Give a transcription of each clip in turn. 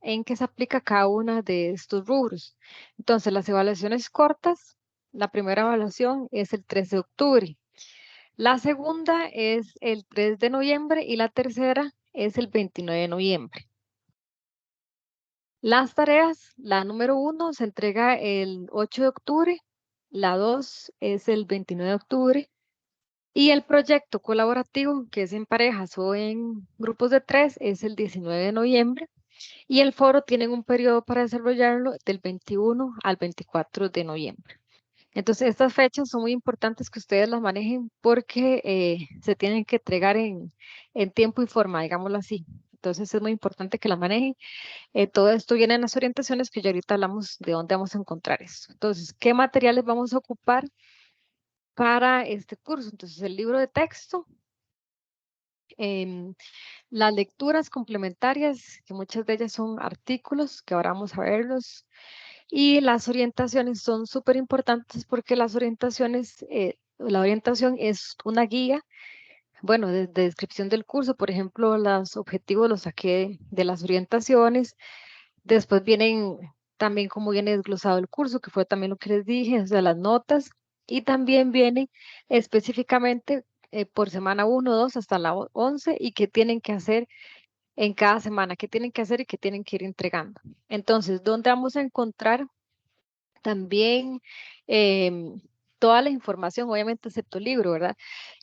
en qué se aplica cada una de estos rubros. Entonces, las evaluaciones cortas, la primera evaluación es el 3 de octubre, la segunda es el 3 de noviembre y la tercera es el 29 de noviembre. Las tareas, la número 1 se entrega el 8 de octubre, la 2 es el 29 de octubre y el proyecto colaborativo, que es en parejas o en grupos de 3, es el 19 de noviembre. Y el foro tienen un periodo para desarrollarlo del 21 al 24 de noviembre. Entonces, estas fechas son muy importantes que ustedes las manejen porque se tienen que entregar en tiempo y forma, digámoslo así. Entonces, es muy importante que las manejen. Todo esto viene en las orientaciones que ya ahorita hablamos de dónde vamos a encontrar esto. Entonces, ¿qué materiales vamos a ocupar para este curso? Entonces, el libro de texto, em, las lecturas complementarias, que muchas de ellas son artículos, que ahora vamos a verlos. Y las orientaciones son súper importantes porque las orientaciones, la orientación es una guía, bueno, de descripción del curso, por ejemplo, los objetivos los saqué de las orientaciones, después vienen también cómo viene desglosado el curso, que fue también lo que les dije, o sea, las notas, y también viene específicamente por semana 1, 2 hasta la 11 y qué tienen que hacer en cada semana, qué tienen que hacer y qué tienen que ir entregando. Entonces, ¿dónde vamos a encontrar también toda la información, obviamente excepto el libro, ¿verdad?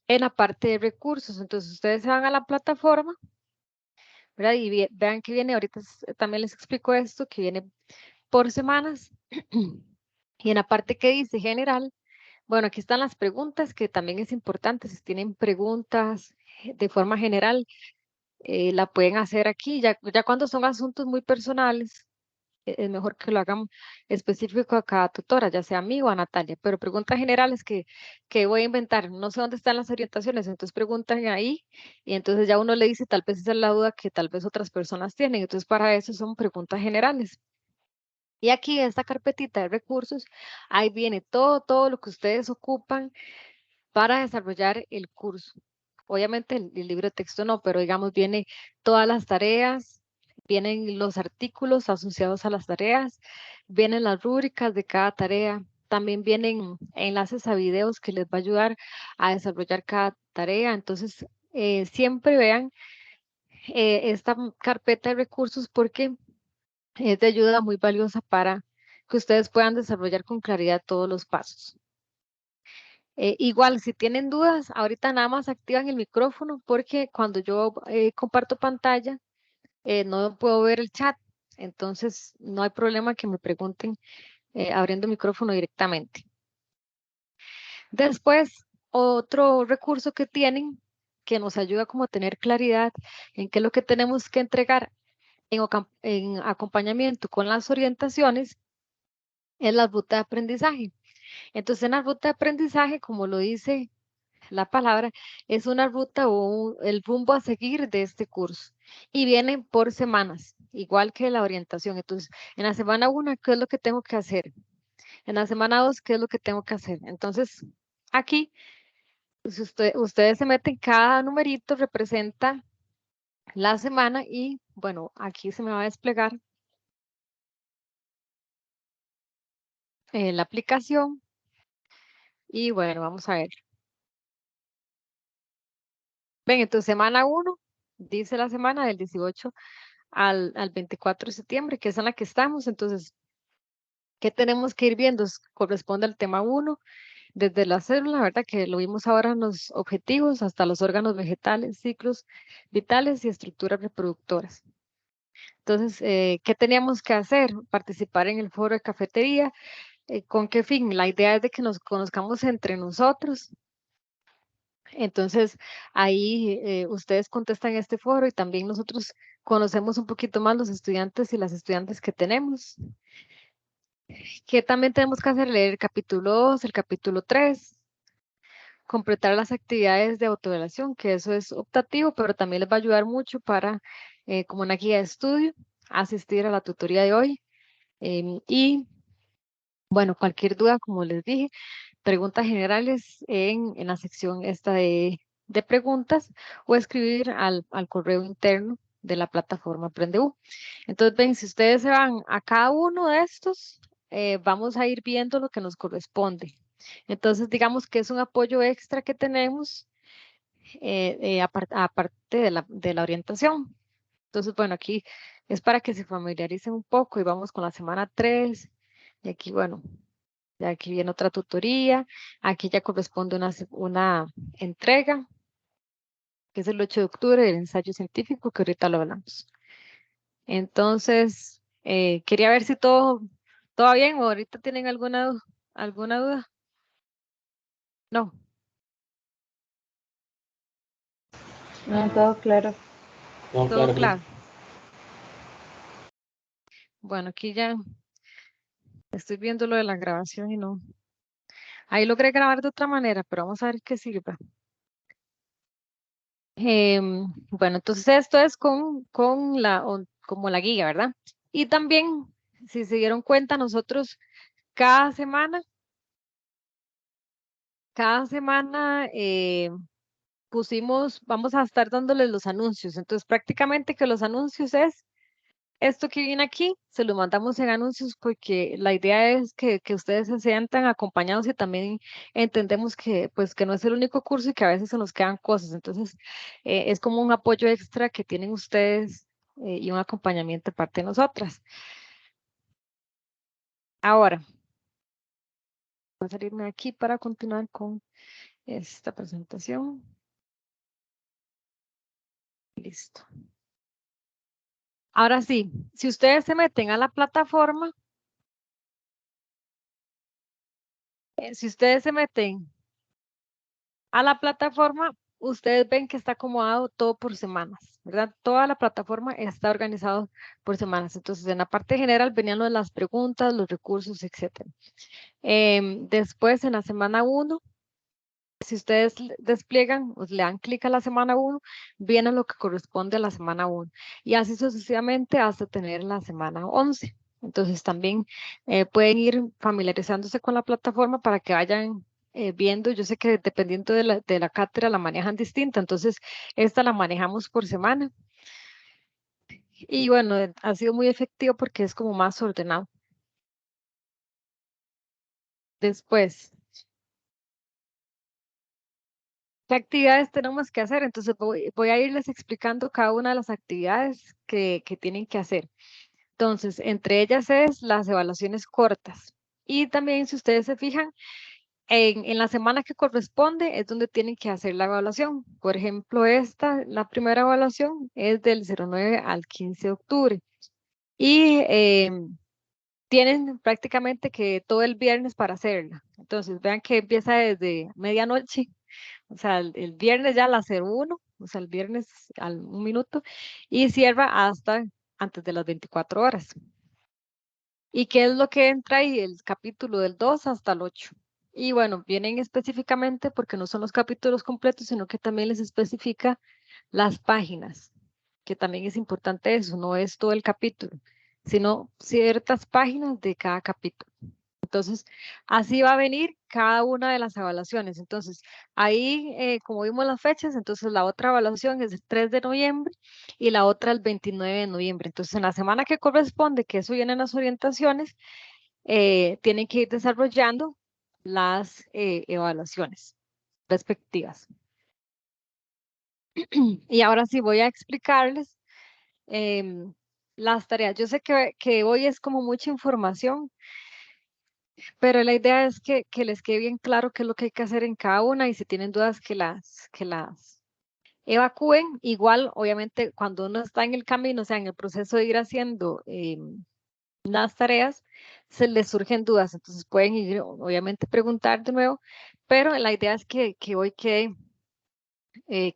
En la parte de recursos. Entonces ustedes se van a la plataforma, ¿verdad? Y vean que viene, ahorita también les explico esto, que viene por semanas. Y en la parte que dice general, bueno, aquí están las preguntas, que también es importante. Si tienen preguntas de forma general, la pueden hacer aquí. Ya cuando son asuntos muy personales, es mejor que lo hagan específico a cada tutora, ya sea a mí o a Natalia, pero preguntas generales que voy a inventar, no sé dónde están las orientaciones, entonces preguntan ahí y entonces ya uno le dice, tal vez esa es la duda que tal vez otras personas tienen, entonces para eso son preguntas generales. Y aquí en esta carpetita de recursos, ahí viene todo lo que ustedes ocupan para desarrollar el curso. Obviamente el libro de texto no, pero digamos viene todas las tareas, vienen los artículos asociados a las tareas, vienen las rúbricas de cada tarea, también vienen enlaces a videos que les va a ayudar a desarrollar cada tarea. Entonces, siempre vean esta carpeta de recursos porque es de ayuda muy valiosa para que ustedes puedan desarrollar con claridad todos los pasos. Igual, si tienen dudas, ahorita nada más activan el micrófono porque cuando yo comparto pantalla no puedo ver el chat, entonces no hay problema que me pregunten abriendo el micrófono directamente. Después, otro recurso que tienen que nos ayuda como a tener claridad en qué es lo que tenemos que entregar en acompañamiento con las orientaciones es la ruta de aprendizaje. Entonces, en la ruta de aprendizaje, como lo dice la palabra, es una ruta o el rumbo a seguir de este curso. Y vienen por semanas, igual que la orientación. Entonces, en la semana 1, ¿qué es lo que tengo que hacer? En la semana 2, ¿qué es lo que tengo que hacer? Entonces, aquí, si ustedes se meten, cada numerito representa la semana y, bueno, aquí se me va a desplegar la aplicación. Y bueno, vamos a ver. Ven, entonces semana 1, dice la semana del 18 al 24 de septiembre, que es en la que estamos. Entonces, ¿qué tenemos que ir viendo? Corresponde al tema 1, desde la célula, ¿verdad? Que lo vimos ahora en los objetivos, hasta los órganos vegetales, ciclos vitales y estructuras reproductoras. Entonces, ¿qué teníamos que hacer? Participar en el foro de cafetería. ¿Con qué fin? La idea es de que nos conozcamos entre nosotros. Entonces, ahí ustedes contestan este foro y también nosotros conocemos un poquito más los estudiantes y las estudiantes que tenemos. ¿Qué también tenemos que hacer? Leer el capítulo 2, el capítulo 3, completar las actividades de autoevaluación, que eso es optativo, pero también les va a ayudar mucho para, como una guía de estudio, asistir a la tutoría de hoy. Y bueno, cualquier duda, como les dije, preguntas generales en la sección esta de preguntas o escribir al correo interno de la plataforma AprendeU. Entonces, ven, si ustedes se van a cada uno de estos, vamos a ir viendo lo que nos corresponde. Entonces, digamos que es un apoyo extra que tenemos aparte de la orientación. Entonces, bueno, aquí es para que se familiaricen un poco y vamos con la semana 3. Y aquí, bueno, ya aquí viene otra tutoría. Aquí ya corresponde una entrega, que es el 8 de octubre, del ensayo científico, que ahorita lo hablamos. Entonces, quería ver si todo bien o ahorita tienen alguna duda. No, No, todo claro. No, todo claro, claro. claro. Bueno, aquí ya estoy viendo lo de la grabación y no. Ahí logré grabar de otra manera, pero vamos a ver qué sirve. Bueno, entonces esto es como la guía, ¿verdad? Y también, si se dieron cuenta, nosotros cada semana, cada semana vamos a estar dándoles los anuncios. Entonces, prácticamente que los anuncios es esto que viene aquí, se lo mandamos en anuncios porque la idea es que ustedes se sientan acompañados y también entendemos que, pues, que no es el único curso y que a veces se nos quedan cosas. Entonces, es como un apoyo extra que tienen ustedes y un acompañamiento de parte de nosotras. Ahora, voy a salirme de aquí para continuar con esta presentación. Listo. Ahora sí, si ustedes se meten a la plataforma, si ustedes se meten a la plataforma, ustedes ven que está acomodado todo por semanas, ¿verdad? Toda la plataforma está organizado por semanas. Entonces, en la parte general venían lo de las preguntas, los recursos, etcétera. Después, en la semana 1, si ustedes despliegan, le dan clic a la semana 1, viene lo que corresponde a la semana 1. Y así sucesivamente hasta tener la semana 11. Entonces también pueden ir familiarizándose con la plataforma para que vayan viendo. Yo sé que dependiendo de la cátedra la manejan distinta, entonces esta la manejamos por semana. Y bueno, ha sido muy efectivo porque es como más ordenado. Después, ¿qué actividades tenemos que hacer? Entonces voy a irles explicando cada una de las actividades que tienen que hacer. Entonces, entre ellas es las evaluaciones cortas. Y también, si ustedes se fijan, en la semana que corresponde es donde tienen que hacer la evaluación. Por ejemplo, la primera evaluación es del 09 al 15 de octubre. Y tienen prácticamente que todo el viernes para hacerla. Entonces, vean que empieza desde medianoche, o sea, el viernes ya a las 01, o sea, el viernes al 1 minuto, y cierra hasta antes de las 24 horas. ¿Y qué es lo que entra ahí? El capítulo del 2 hasta el 8. Y bueno, vienen específicamente porque no son los capítulos completos, sino que también les especifica las páginas, que también es importante eso, no es todo el capítulo, sino ciertas páginas de cada capítulo. Entonces, así va a venir cada una de las evaluaciones. Entonces, ahí, como vimos las fechas, entonces la otra evaluación es el 3 de noviembre y la otra el 29 de noviembre. Entonces, en la semana que corresponde, que eso viene en las orientaciones, tienen que ir desarrollando las evaluaciones respectivas. Y ahora sí voy a explicarles em, las tareas. Yo sé que hoy es como mucha información, pero la idea es que les quede bien claro qué es lo que hay que hacer en cada una y si tienen dudas que las evacúen. Igual, obviamente, cuando uno está en el camino, o sea, en el proceso de ir haciendo las tareas, se les surgen dudas, entonces pueden ir, obviamente, preguntar de nuevo, pero la idea es que hoy quede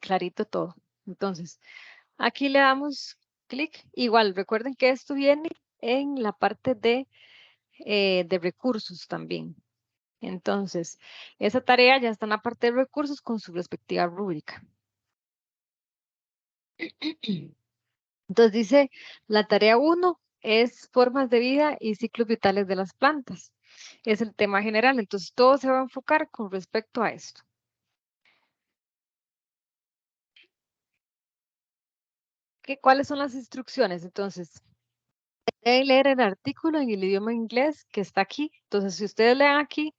clarito todo. Entonces, aquí le damos clic. Igual, recuerden que esto viene en la parte de recursos también. Entonces, esa tarea ya está en la parte de recursos con su respectiva rúbrica. Entonces dice, la tarea 1 es formas de vida y ciclos vitales de las plantas. Es el tema general, entonces todo se va a enfocar con respecto a esto. ¿Cuáles son las instrucciones? Entonces, deben leer el artículo en el idioma inglés que está aquí. Entonces, si ustedes lean aquí,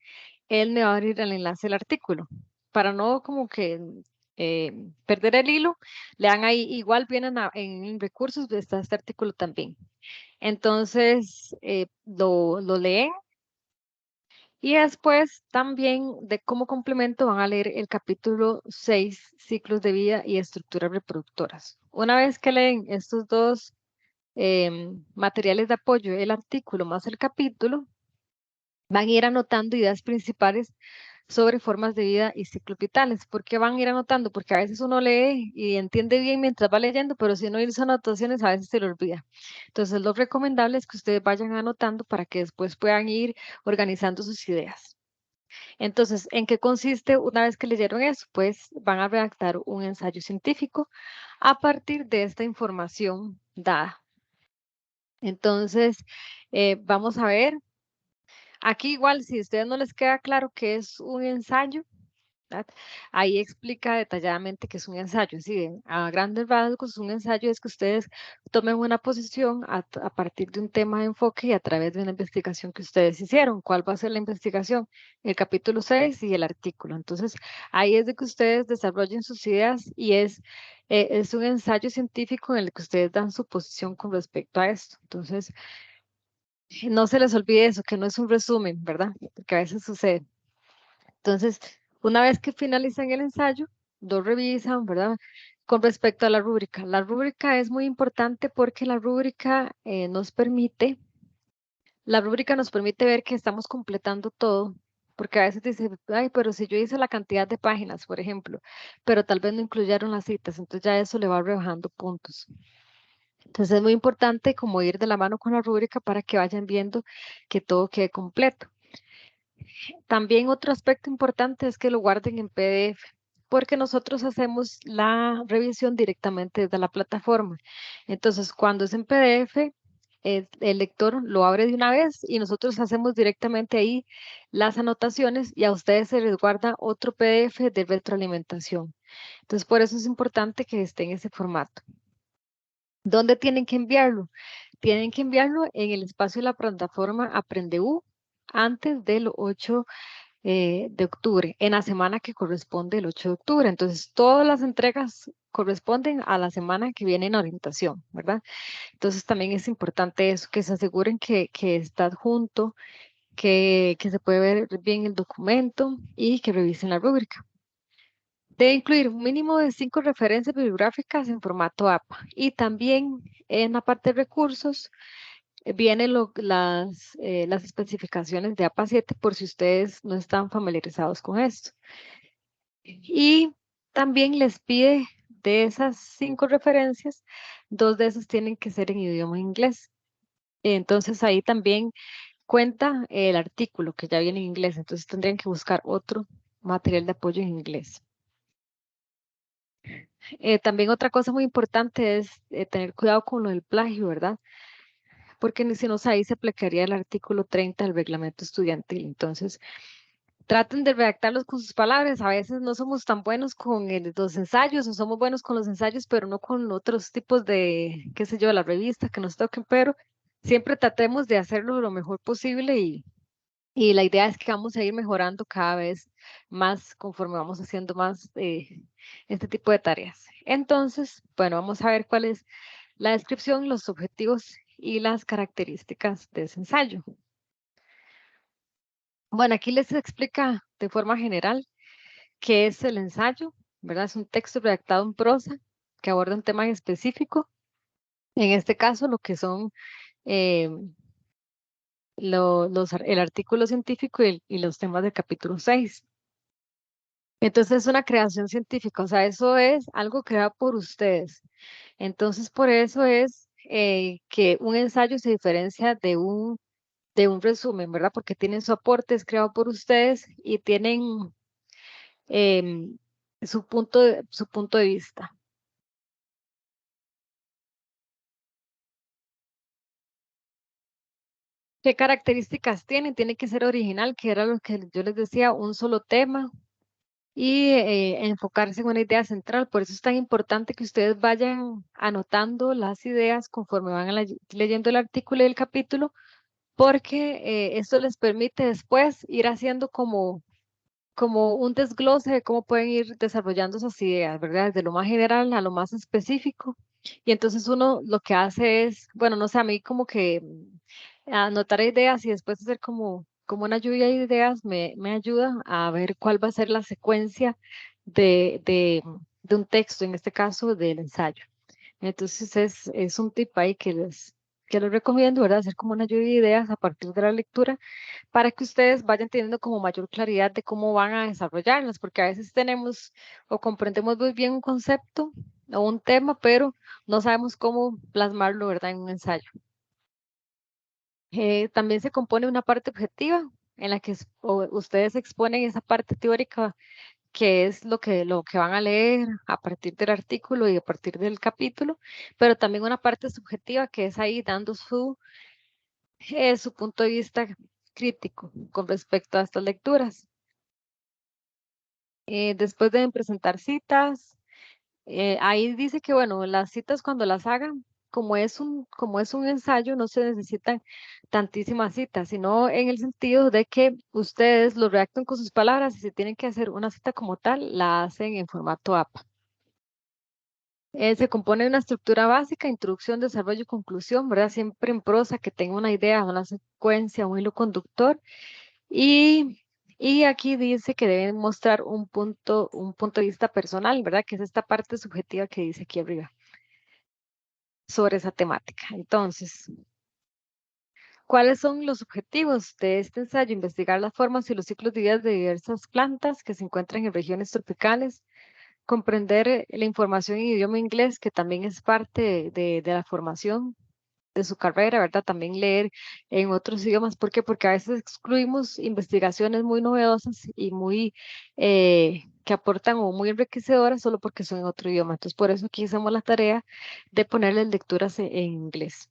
él me va a abrir el enlace del artículo. Para no como que perder el hilo, lean ahí, igual vienen en recursos, está este artículo también. Entonces, lo leen y después también de como complemento van a leer el capítulo 6 ciclos de vida y estructuras reproductoras. Una vez que leen estos dos materiales de apoyo, el artículo más el capítulo, van a ir anotando ideas principales sobre formas de vida y ciclos vitales. ¿Por qué van a ir anotando? Porque a veces uno lee y entiende bien mientras va leyendo, pero si no hizo anotaciones, a veces se le olvida. Entonces, lo recomendable es que ustedes vayan anotando para que después puedan ir organizando sus ideas. Entonces, ¿en qué consiste una vez que leyeron eso? Pues van a redactar un ensayo científico a partir de esta información dada. Entonces, vamos a ver. Aquí igual, si a ustedes no les queda claro qué es un ensayo, ¿verdad? Ahí explica detalladamente que es un ensayo. Sí, a grandes rasgos, un ensayo es que ustedes tomen una posición a partir de un tema de enfoque y a través de una investigación que ustedes hicieron. ¿Cuál va a ser la investigación? El capítulo 6 y el artículo. Entonces, ahí es de que ustedes desarrollen sus ideas y es un ensayo científico en el que ustedes dan su posición con respecto a esto. Entonces, no se les olvide eso, que no es un resumen, ¿verdad? Porque a veces sucede. Entonces, una vez que finalizan el ensayo, lo revisan, ¿verdad? Con respecto a la rúbrica es muy importante porque la rúbrica nos permite ver que estamos completando todo, porque a veces dice, ay, pero si yo hice la cantidad de páginas, por ejemplo, pero tal vez no incluyeron las citas, entonces ya eso le va rebajando puntos. Entonces es muy importante como ir de la mano con la rúbrica para que vayan viendo que todo quede completo. También otro aspecto importante es que lo guarden en PDF, porque nosotros hacemos la revisión directamente desde la plataforma. Entonces, cuando es en PDF, el lector lo abre de una vez y nosotros hacemos directamente ahí las anotaciones y a ustedes se les guarda otro PDF de retroalimentación. Entonces, por eso es importante que esté en ese formato. ¿Dónde tienen que enviarlo? Tienen que enviarlo en el espacio de la plataforma AprendeU antes del 8 de octubre, en la semana que corresponde el 8 de octubre. Entonces, todas las entregas corresponden a la semana que viene en orientación, ¿verdad? Entonces, también es importante eso, que se aseguren que está adjunto, que se puede ver bien el documento y que revisen la rúbrica. Debe incluir un mínimo de 5 referencias bibliográficas en formato APA y también en la parte de recursos vienen las especificaciones de APA 7 por si ustedes no están familiarizados con esto. Y también les pide de esas 5 referencias, 2 de esas tienen que ser en idioma inglés. Entonces ahí también cuenta el artículo que ya viene en inglés, entonces tendrían que buscar otro material de apoyo en inglés. También otra cosa muy importante es tener cuidado con lo del plagio, ¿verdad? Porque si no, ahí se aplicaría el artículo 30 del reglamento estudiantil. Entonces, traten de redactarlos con sus palabras. A veces no somos tan buenos con los ensayos, no somos buenos con los ensayos, pero no con otros tipos de, qué sé yo, la revista que nos toquen, pero siempre tratemos de hacerlo lo mejor posible y la idea es que vamos a ir mejorando cada vez más conforme vamos haciendo más este tipo de tareas. Entonces, bueno, vamos a ver cuál es la descripción, los objetivos y las características de ese ensayo. Bueno, aquí les explica de forma general qué es el ensayo, ¿verdad? Es un texto redactado en prosa que aborda un tema en específico. En este caso, lo que son eh, el artículo científico y los temas del capítulo 6. Entonces es una creación científica, o sea, eso es algo creado por ustedes. Entonces, por eso es que un ensayo se diferencia de un resumen, ¿verdad? Porque tienen su aporte, es creado por ustedes y tienen em, su punto de vista. ¿Qué características tiene? Tiene que ser original, que era lo que yo les decía, un solo tema, y enfocarse en una idea central. Por eso es tan importante que ustedes vayan anotando las ideas conforme van leyendo el artículo y el capítulo, porque esto les permite después ir haciendo como un desglose de cómo pueden ir desarrollando esas ideas, ¿verdad? Desde lo más general a lo más específico. Y entonces uno lo que hace es, bueno, no sé, a mí como que anotar ideas y después hacer como una lluvia de ideas me ayuda a ver cuál va a ser la secuencia de, de, de un texto, en este caso del ensayo. Entonces es un tip ahí que les recomiendo, ¿verdad? Hacer como una lluvia de ideas a partir de la lectura para que ustedes vayan teniendo como mayor claridad de cómo van a desarrollarlas, porque a veces tenemos o comprendemos muy bien un concepto o un tema, pero no sabemos cómo plasmarlo, ¿verdad? En un ensayo. También se compone una parte objetiva en la que ustedes exponen esa parte teórica que es lo que van a leer a partir del artículo y a partir del capítulo, pero también una parte subjetiva que es ahí dando su punto de vista crítico con respecto a estas lecturas. Después deben presentar citas. Ahí dice que, bueno, las citas cuando las hagan, como es un ensayo, no se necesitan tantísimas citas, sino en el sentido de que ustedes lo redactan con sus palabras y si tienen que hacer una cita como tal, la hacen en formato APA. Se compone de una estructura básica, introducción, desarrollo y conclusión, ¿verdad? Siempre en prosa, que tenga una idea, una secuencia, un hilo conductor. Y, y aquí dice que deben mostrar un punto de vista personal, ¿verdad? Que es esta parte subjetiva que dice aquí arriba sobre esa temática. Entonces, ¿cuáles son los objetivos de este ensayo? Investigar las formas y los ciclos de vida de diversas plantas que se encuentran en regiones tropicales, comprender la información en idioma inglés, que también es parte de la formación de su carrera, ¿verdad? También leer en otros idiomas. ¿Por qué? Porque a veces excluimos investigaciones muy novedosas y que aportan o muy enriquecedoras solo porque son en otro idioma. Entonces, por eso aquí hacemos la tarea de ponerles lecturas en inglés.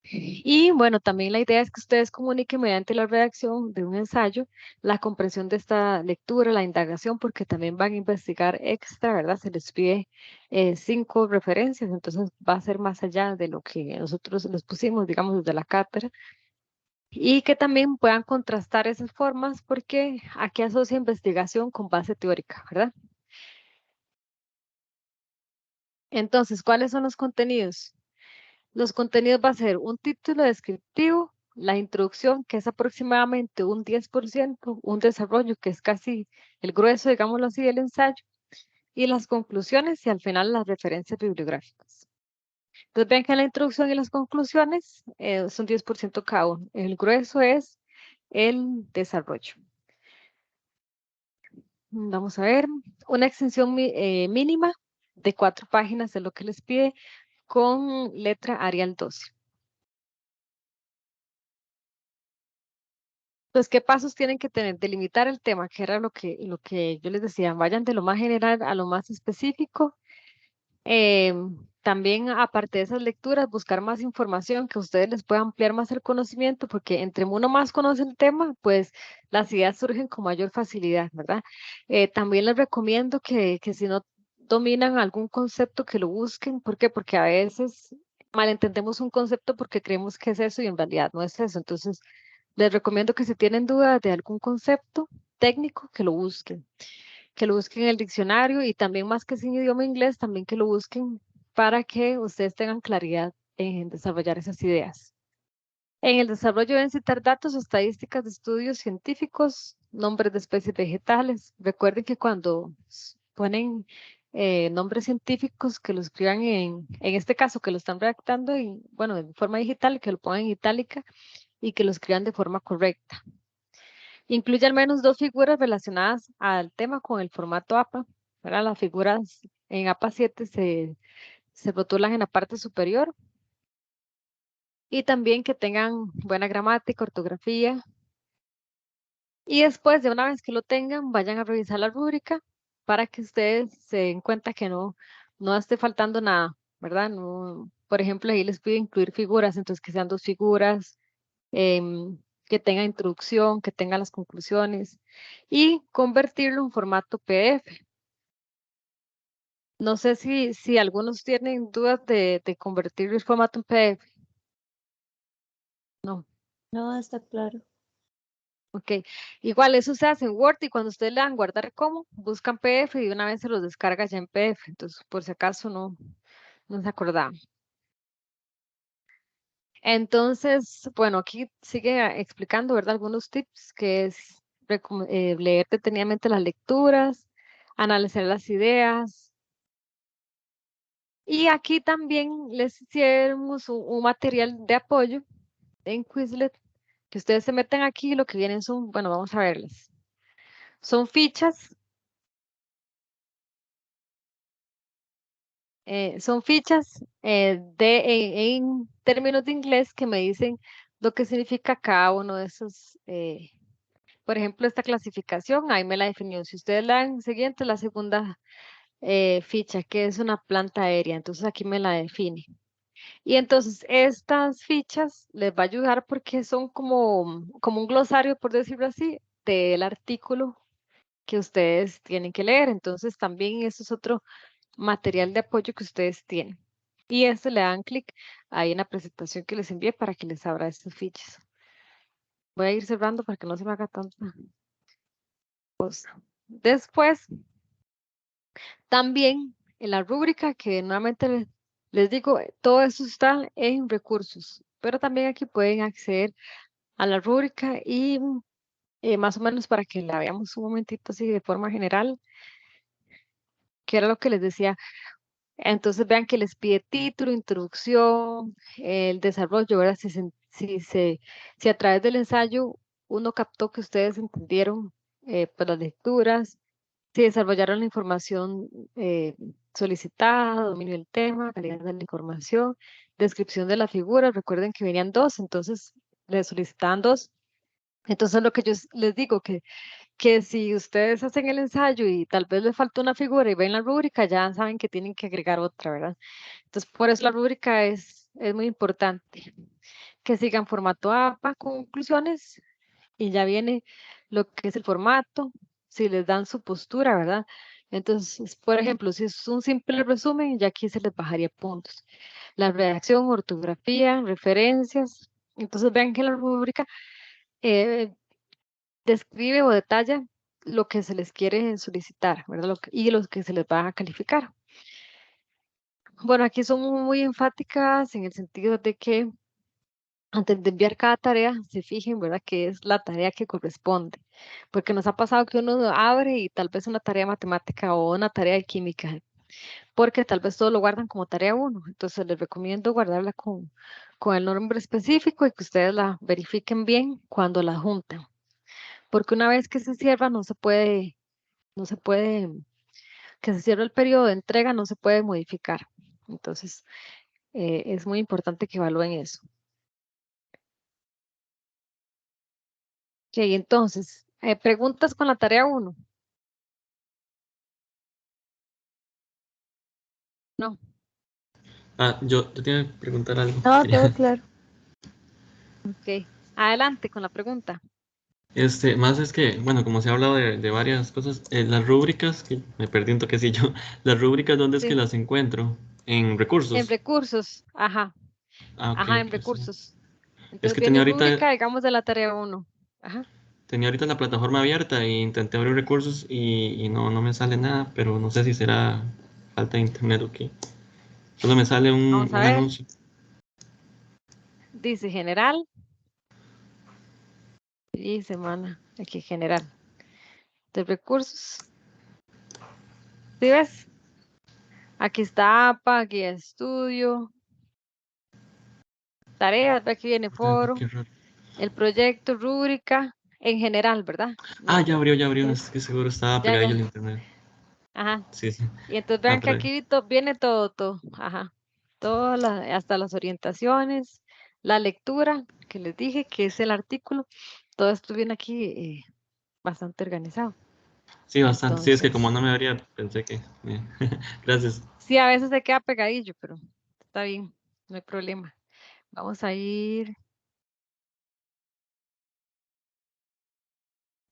Y bueno, también la idea es que ustedes comuniquen mediante la redacción de un ensayo la comprensión de esta lectura, la indagación, porque también van a investigar extra, ¿verdad? Se les pide 5 referencias, entonces va a ser más allá de lo que nosotros les pusimos, digamos, desde la cátedra, y que también puedan contrastar esas formas, porque aquí asocia investigación con base teórica, ¿verdad? Entonces, ¿cuáles son los contenidos? Los contenidos va a ser un título descriptivo, la introducción, que es aproximadamente un 10%, un desarrollo, que es casi el grueso, digámoslo así, del ensayo, y las conclusiones y al final las referencias bibliográficas. Entonces vean que en la introducción y las conclusiones son 10% cada uno. El grueso es el desarrollo. Vamos a ver, una extensión mínima de 4 páginas es lo que les pide con letra Arial 12. Entonces, ¿qué pasos tienen que tener? Delimitar el tema, que era lo que yo les decía, vayan de lo más general a lo más específico. También, aparte de esas lecturas, buscar más información que a ustedes les pueda ampliar más el conocimiento, porque entre uno más conoce el tema, pues las ideas surgen con mayor facilidad, ¿verdad? También les recomiendo que si no dominan algún concepto, que lo busquen. ¿Por qué? Porque a veces malentendemos un concepto porque creemos que es eso y en realidad no es eso. Entonces, les recomiendo que si tienen dudas de algún concepto técnico, que lo busquen en el diccionario y también más que sin idioma inglés, también que lo busquen para que ustedes tengan claridad en desarrollar esas ideas. En el desarrollo deben citar datos o estadísticas de estudios científicos, nombres de especies vegetales. Recuerden que cuando ponen nombres científicos, que lo escriban en este caso, que lo están redactando bueno, en forma digital, que lo pongan en itálica y que lo escriban de forma correcta. Incluye al menos 2 figuras relacionadas al tema con el formato APA. ¿Verdad? Las figuras en APA 7 se rotulan en la parte superior y también que tengan buena gramática, ortografía. Y después, de una vez que lo tengan, vayan a revisar la rúbrica para que ustedes se den cuenta que no esté faltando nada, ¿verdad? No, por ejemplo, ahí les pide incluir figuras, entonces que sean 2 figuras, que tenga introducción, que tenga las conclusiones y convertirlo en formato PDF. No sé si algunos tienen dudas de convertir el formato en PDF. No, No, está claro. ok. Igual eso se hace en Word y cuando ustedes le dan guardar como, buscan PDF y de una vez se los descarga ya en PDF. Entonces, por si acaso no se acordaban. Entonces, bueno, aquí sigue explicando, ¿verdad? Algunos tips que es leer detenidamente las lecturas, analizar las ideas. Y aquí también les hicimos un material de apoyo en Quizlet, que ustedes se meten aquí, lo que vienen son, bueno, vamos a verlas. Son fichas, en términos de inglés que me dicen lo que significa cada uno de esos. Por ejemplo, esta clasificación, ahí me la definió. Si ustedes la dan siguiente, la segunda ficha, que es una planta aérea, entonces aquí me la define. Y entonces estas fichas les va a ayudar porque son como un glosario, por decirlo así, del artículo que ustedes tienen que leer. Entonces también eso es otro material de apoyo que ustedes tienen. Y este le dan clic ahí en la presentación que les envié para que les abra estas fichas. Voy a ir cerrando para que no se me haga tanta cosa. Después, también en la rúbrica, que nuevamente les digo, todo eso está en recursos, pero también aquí pueden acceder a la rúbrica y más o menos para que la veamos un momentito así de forma general, que era lo que les decía. Entonces vean que les pide título, introducción, el desarrollo, ¿verdad? Si a través del ensayo uno captó que ustedes entendieron pues las lecturas, si desarrollaron la información solicitada, dominio del tema, calidad de la información, descripción de la figura. Recuerden que venían dos, entonces les solicitaban dos. Entonces lo que yo les digo, que si ustedes hacen el ensayo y tal vez les falta una figura y ven la rúbrica, ya saben que tienen que agregar otra, ¿verdad? Entonces por eso la rúbrica es muy importante. Que sigan formato APA, conclusiones, y ya viene lo que es el formato, si les dan su postura, ¿verdad? Entonces, por ejemplo, si es un simple resumen, ya aquí se les bajaría puntos. La redacción, ortografía, referencias. Entonces, vean que la rúbrica eh, describe o detalla lo que se les quiere solicitar, ¿verdad? Y lo que se les va a calificar. Bueno, aquí son muy enfáticas en el sentido de que antes de enviar cada tarea, se fijen, ¿verdad? Que es la tarea que corresponde. Porque nos ha pasado que uno abre y tal vez una tarea matemática o una tarea de química, porque tal vez todo lo guardan como tarea uno. Entonces les recomiendo guardarla con el nombre específico y que ustedes la verifiquen bien cuando la juntan. Porque una vez que se cierra, no se puede, que se cierra el periodo de entrega, no se puede modificar. Entonces, es muy importante que evalúen eso. Ok, entonces, preguntas con la tarea uno. No. Yo tenía que preguntar algo. No, Quería- todo claro. Ok, adelante con la pregunta. Más es que, bueno, como se ha hablado de varias cosas, las rúbricas, que me perdí un toquecillo, las rúbricas, ¿dónde es que Sí, las encuentro? En en recursos. recursos, ajá, Ah, ok, ajá, en ok, sí. recursos. Es Entonces que viene rúbrica, digamos, de la tarea uno. Ajá, tenía ahorita la plataforma abierta e intenté abrir recursos y no me sale nada, pero no sé si será falta de internet o qué. Solo me sale vamos a un ver. anuncio. Dice general y semana, aquí general de recursos. ¿Sí ves? Aquí está APA, guía de estudio, tareas, ve aquí viene Ah, foro, qué raro. el proyecto, rúbrica, en general, ¿verdad? Ah, No, ya abrió, es, es que seguro estaba ya, pegadillo ya, el internet. ajá. Sí, sí. Y entonces Ah, vean que pero aquí viene todo, ajá. Hasta las orientaciones, la lectura, que les dije que es el artículo, todo esto viene aquí bastante organizado. sí, bastante. Sí, es que como Entonces, no me abría, pensé que. Gracias. sí, a veces se queda pegadillo, pero está bien, no hay problema. Vamos a ir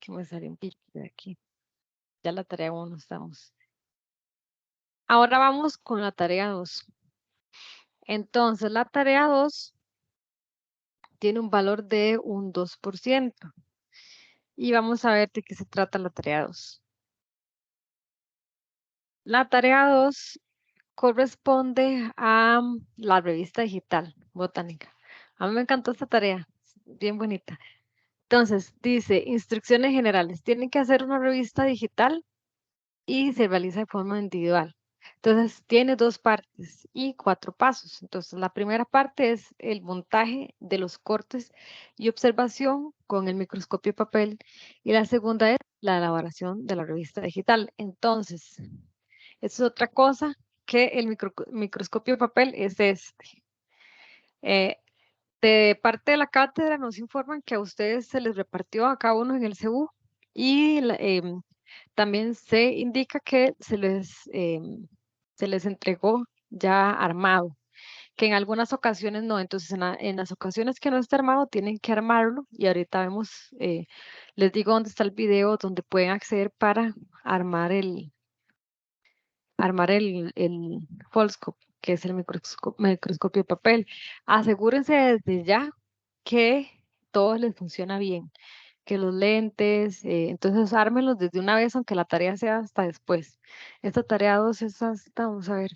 que me salió un pique de aquí. Ya la tarea 1 estamos. Ahora vamos con la tarea 2. Entonces, la tarea 2 tiene un valor de un 2%. Y vamos a ver de qué se trata la tarea 2. La tarea 2 corresponde a la revista digital botánica. A mí me encantó esta tarea, bien bonita. Entonces, dice, instrucciones generales. Tienen que hacer una revista digital y se realiza de forma individual. Entonces, tiene 2 partes y 4 pasos. Entonces, la primera parte es el montaje de los cortes y observación con el microscopio de papel y la segunda es la elaboración de la revista digital. Entonces, eso es otra cosa que el microscopio de papel es este. Eh, de parte de la cátedra nos informan que a ustedes se les repartió a cada uno en el CU y también se indica que se les entregó ya armado, que en algunas ocasiones no. Entonces, en las ocasiones que no está armado, tienen que armarlo y ahorita vemos, les digo dónde está el video donde pueden acceder para armar el Foldscope, que es el microscopio de papel. Asegúrense desde ya que todo les funciona bien, que los lentes, entonces ármenlos desde una vez, aunque la tarea sea hasta después. Esta tarea 2 es hasta, vamos a ver,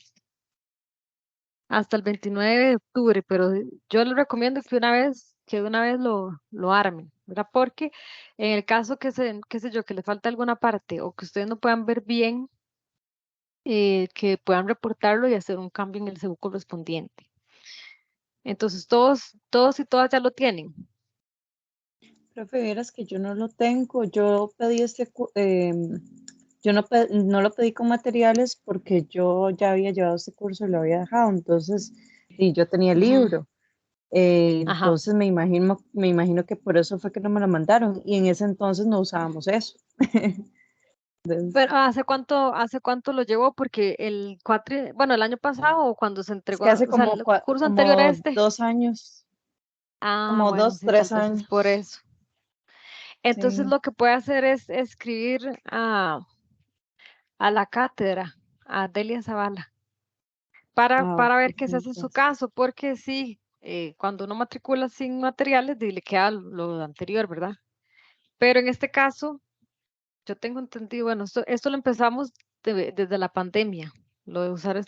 hasta el 29 de octubre, pero yo les recomiendo que de una vez lo armen, ¿verdad? Porque en el caso qué sé yo, que le falta alguna parte o que ustedes no puedan ver bien, que puedan reportarlo y hacer un cambio en el CEU correspondiente. Entonces, todos y todas ya lo tienen. Profe, vieras que yo no lo tengo. Yo pedí yo no lo pedí con materiales porque yo ya había llevado este curso y lo había dejado. Entonces, y yo tenía el Ujú. libro. Ajá. Entonces me imagino que por eso fue que no me lo mandaron. Y en ese entonces no usábamos eso. Entonces, Pero hace cuánto lo llevó? Porque bueno, el año pasado, cuando se es entregó, que hace o sea, el curso anterior a como este. 2 años, Ah, como bueno, dos, sí, tal tres vez es años. por eso. Entonces, Sí. lo que puede hacer es escribir a la cátedra, a Delia Zavala, Ah, para ver ok, qué se hace en su entonces. caso, porque sí, cuando uno matricula sin materiales, le queda lo anterior, ¿verdad? Pero en este caso, yo tengo entendido, bueno, esto lo empezamos desde la pandemia, lo de usar el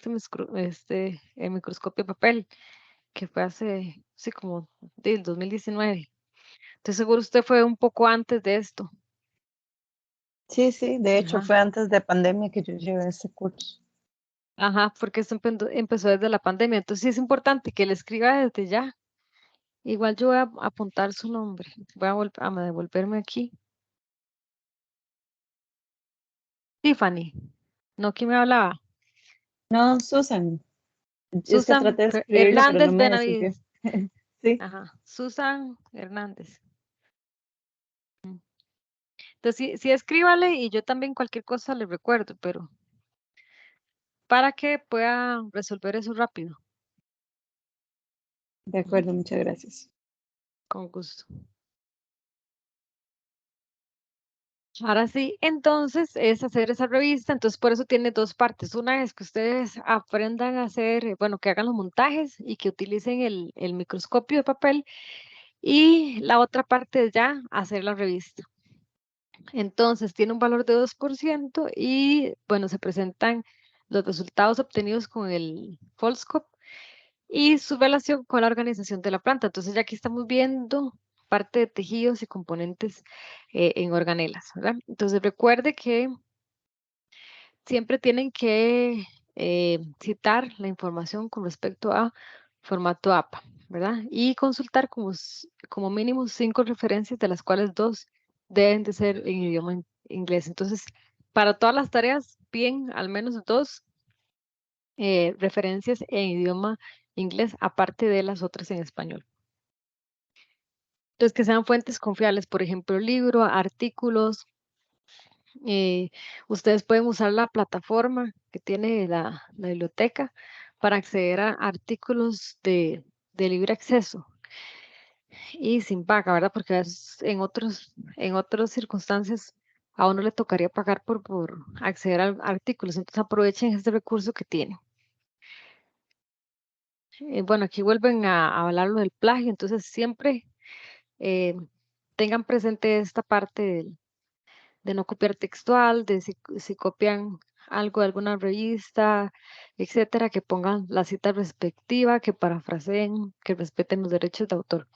microscopio de papel, que fue hace, sí, como del 2019. Estoy seguro usted fue un poco antes de esto. Sí, sí, de hecho Ajá. fue antes de pandemia que yo llevé ese curso. Ajá, porque esto empezó desde la pandemia. Entonces sí es importante que le escriba desde ya. Igual yo voy a apuntar su nombre. Voy a devolverme aquí. Tiffany. No, ¿quién me hablaba? No, Susan, es que Susan traté de escribirlo, pero no Hernández me decidió. Benavides. Sí, Ajá, Susan Hernández. Mm. Entonces, sí, sí, escríbale y yo también cualquier cosa le recuerdo, pero para que pueda resolver eso rápido, de Ujú. acuerdo, muchas gracias. Con gusto. Ahora sí, entonces es hacer esa revista, entonces por eso tiene 2 partes. Una es que ustedes aprendan a hacer, bueno, que hagan los montajes y que utilicen el microscopio de papel y la otra parte es ya hacer la revista. Entonces tiene un valor de 2% y bueno, se presentan los resultados obtenidos con el Foldscope y su relación con la organización de la planta. Entonces ya aquí estamos viendo parte de tejidos y componentes en organelas, ¿verdad? Entonces recuerde que siempre tienen que citar la información con respecto a formato APA, ¿verdad? Y consultar como mínimo 5 referencias, de las cuales 2 deben de ser en idioma inglés. Entonces, para todas las tareas, bien, al menos 2 referencias en idioma inglés, aparte de las otras en español. Entonces, que sean fuentes confiables, por ejemplo, libro, artículos. eh, Ustedes pueden usar la plataforma que tiene la biblioteca para acceder a artículos de libre acceso. y sin paga, ¿verdad? Porque a veces en otras circunstancias a uno le tocaría pagar por acceder a artículos, entonces aprovechen este recurso que tienen. Bueno, aquí vuelven a hablar lo del plagio, entonces siempre eh, tengan presente esta parte de no copiar textual, de si copian algo de alguna revista, etcétera, que pongan la cita respectiva, que parafraseen, que respeten los derechos de autor.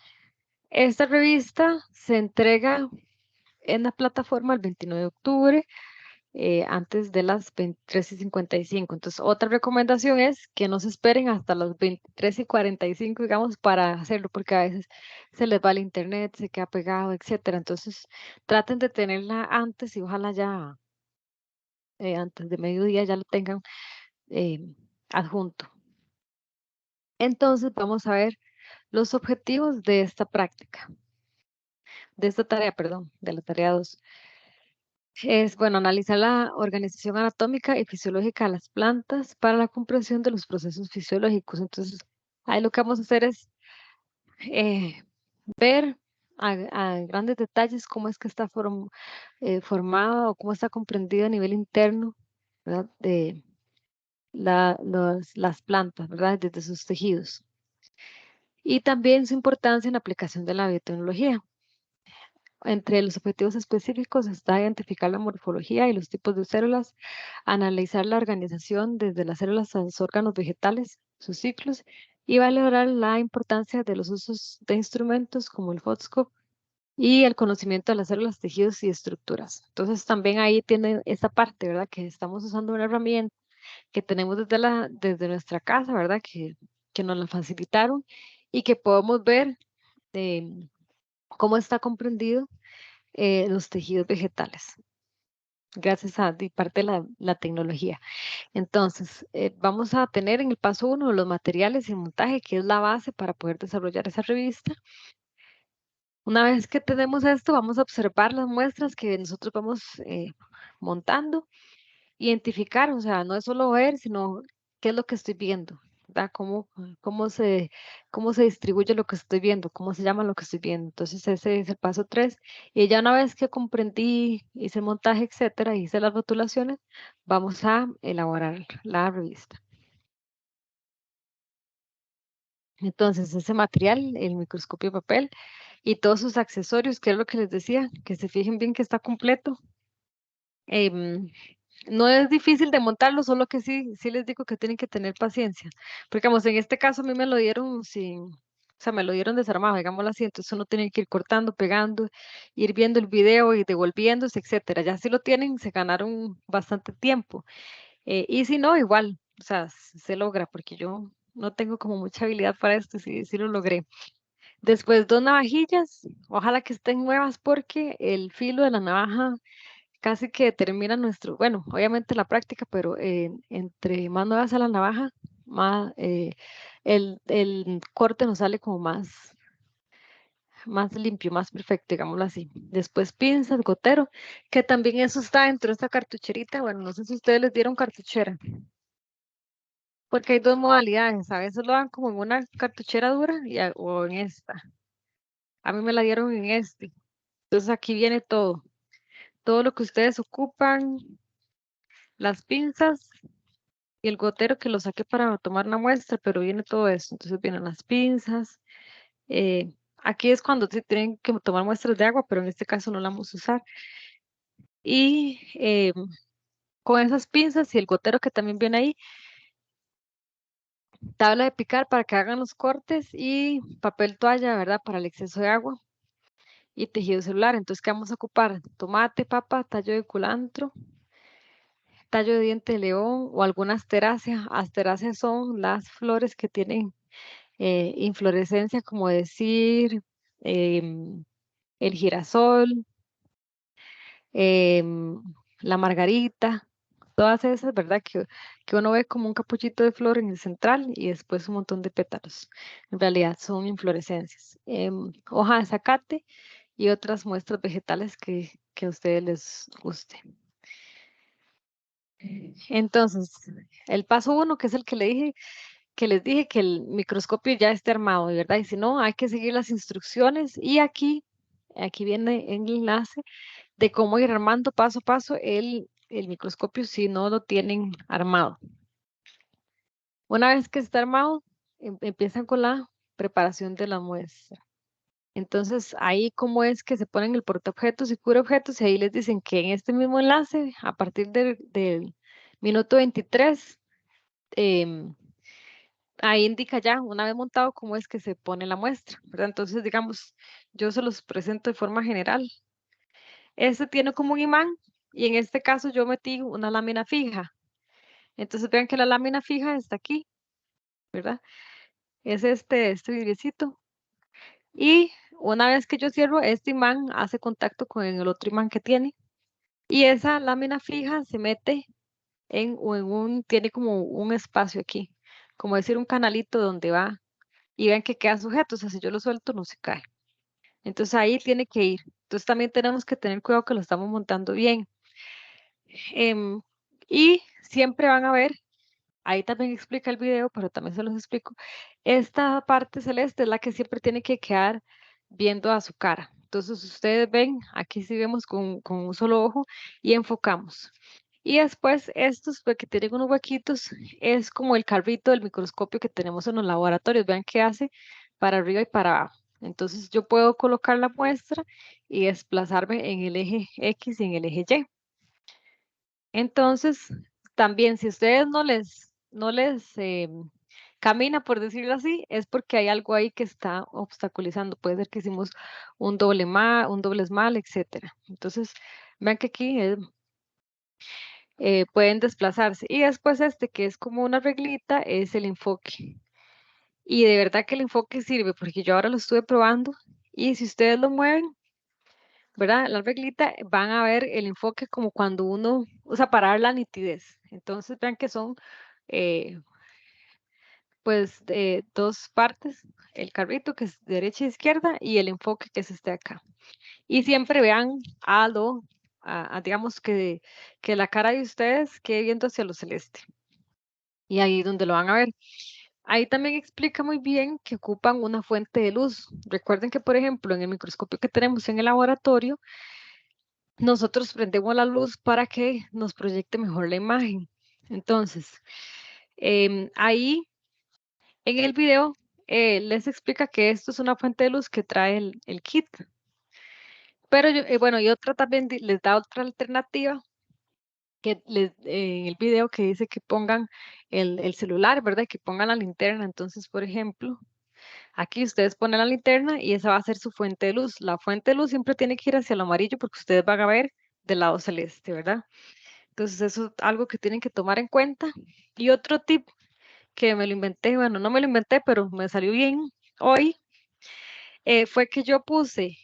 Esta revista se entrega en la plataforma el 29 de octubre, antes de las 23:55. Entonces, otra recomendación es que no se esperen hasta las 23:45, digamos, para hacerlo, porque a veces se les va el internet, se queda pegado, etcétera. Entonces, traten de tenerla antes y ojalá ya antes de mediodía ya lo tengan eh, adjunto. Entonces, vamos a ver los objetivos de esta práctica, de esta tarea, perdón, de la tarea 2. Es, bueno, analizar la organización anatómica y fisiológica de las plantas para la comprensión de los procesos fisiológicos. Entonces, ahí lo que vamos a hacer es eh, ver a grandes detalles cómo es que está formado o cómo está comprendido a nivel interno, ¿verdad? De las plantas, ¿verdad? Desde sus tejidos. Y también su importancia en la aplicación de la biotecnología. Entre los objetivos específicos está identificar la morfología y los tipos de células, analizar la organización desde las células a los órganos vegetales, sus ciclos, y valorar la importancia de los usos de instrumentos como el Foldscope y el conocimiento de las células, tejidos y estructuras. Entonces también ahí tiene esa parte, ¿verdad? Que estamos usando una herramienta que tenemos desde nuestra casa, ¿verdad? Que nos la facilitaron y que podemos ver cómo está comprendido los tejidos vegetales, gracias a parte de la tecnología. Entonces, vamos a tener en el paso 1 los materiales y montaje, que es la base para poder desarrollar esa revista. Una vez que tenemos esto, vamos a observar las muestras que nosotros vamos montando, identificar, o sea, no es solo ver, sino qué es lo que estoy viendo, ¿verdad? Cómo se distribuye lo que estoy viendo, cómo se llama lo que estoy viendo. Entonces, ese es el paso 3. Y ya una vez que comprendí, hice el montaje, etcétera, hice las rotulaciones, vamos a elaborar la revista. Entonces, ese material, el microscopio de papel y todos sus accesorios, que es lo que les decía, que se fijen bien que está completo. Em, no es difícil de montarlo, solo que sí les digo que tienen que tener paciencia. Porque, digamos, en este caso a mí me lo dieron o sea, me lo dieron desarmado, digámoslo así, entonces uno tiene que ir cortando, pegando, ir viendo el video y devolviéndose, etcétera. Ya si lo tienen, se ganaron bastante tiempo. Y si no, igual, o sea, se logra, porque yo no tengo como mucha habilidad para esto, sí lo logré. Después, dos navajillas, ojalá que estén nuevas porque el filo de la navaja casi que determina bueno, obviamente la práctica, pero entre más nueva sea la navaja, más el corte nos sale como más limpio, más perfecto, digámoslo así. Después pinzas, gotero, que también eso está dentro de esta cartucherita. Bueno, no sé si ustedes les dieron cartuchera, porque hay dos modalidades. A veces lo dan como en una cartuchera dura o en esta. A mí me la dieron en este. Entonces aquí viene todo lo que ustedes ocupan, las pinzas y el gotero que lo saqué para tomar una muestra, pero viene todo eso. Entonces vienen las pinzas. Aquí es cuando se tienen que tomar muestras de agua, pero en este caso no la vamos a usar. Y con esas pinzas y el gotero que también viene ahí, tabla de picar para que hagan los cortes y papel toalla, ¿verdad? Para el exceso de agua y tejido celular. Entonces, ¿qué vamos a ocupar? Tomate, papa, tallo de culantro, tallo de diente de león o alguna asteracia. Asteracias son las flores que tienen inflorescencia, como decir em, el girasol, em, la margarita, todas esas, ¿verdad? Que uno ve como un capuchito de flor en el central y después un montón de pétalos. En realidad son inflorescencias. Hoja de zacate y otras muestras vegetales que a ustedes les guste. Entonces, el paso 1, que es el que le dije, que les dije que el microscopio ya esté armado, ¿verdad? Y si no, hay que seguir las instrucciones y aquí viene el enlace de cómo ir armando paso a paso el microscopio si no lo tienen armado. Una vez que está armado, empiezan con la preparación de la muestra. Entonces, ahí cómo es que se ponen el portaobjetos y cubreobjetos y ahí les dicen que en este mismo enlace, a partir del minuto 23, em, ahí indica ya, una vez montado, cómo es que se pone la muestra, ¿verdad? Entonces, digamos, yo se los presento de forma general. Este tiene como un imán y en este caso yo metí una lámina fija. Entonces, vean que la lámina fija está aquí, ¿verdad? Es este vidriecito. Y una vez que yo cierro, este imán hace contacto con el otro imán que tiene. Y esa lámina fija se mete tiene como un espacio aquí, como decir un canalito donde va. Y ven que queda sujeto, o sea, si yo lo suelto no se cae. Entonces ahí tiene que ir. Entonces también tenemos que tener cuidado que lo estamos montando bien. Em, y siempre van a ver, ahí también explica el video, pero también se los explico. Esta parte celeste es la que siempre tiene que quedar viendo a su cara. Entonces ustedes ven, aquí sí vemos con un solo ojo y enfocamos. Y después estos, pues, que tienen unos huequitos, es como el carrito del microscopio que tenemos en los laboratorios. Vean qué hace para arriba y para abajo. Entonces yo puedo colocar la muestra y desplazarme en el eje X y en el eje Y. Entonces, también si ustedes no les camina, por decirlo así, es porque hay algo ahí que está obstaculizando. Puede ser que hicimos un doblez mal, etcétera. Entonces, vean que aquí pueden desplazarse. Y después este, que es como una reglita, es el enfoque. Y de verdad que el enfoque sirve, porque yo ahora lo estuve probando. Y si ustedes lo mueven, ¿verdad? La reglita van a ver el enfoque como cuando uno usa para dar la nitidez. Entonces vean que son eh, pues dos partes, el carrito que es derecha e izquierda y el enfoque que es este acá. Y siempre vean digamos que la cara de ustedes quede viendo hacia lo celeste. Y ahí donde lo van a ver. Ahí también explica muy bien que ocupan una fuente de luz. Recuerden que, por ejemplo, en el microscopio que tenemos en el laboratorio, nosotros prendemos la luz para que nos proyecte mejor la imagen. Entonces, ahí en el video les explica que esto es una fuente de luz que trae el kit. Pero bueno, y otra también les da otra alternativa en el video que dice que pongan el celular, ¿verdad? Que pongan la linterna. Entonces, por ejemplo, aquí ustedes ponen la linterna y esa va a ser su fuente de luz. La fuente de luz siempre tiene que ir hacia el amarillo porque ustedes van a ver del lado celeste, ¿verdad? Entonces, eso es algo que tienen que tomar en cuenta. Y otro tip que me lo inventé, bueno, no me lo inventé, pero me salió bien hoy, fue que yo puse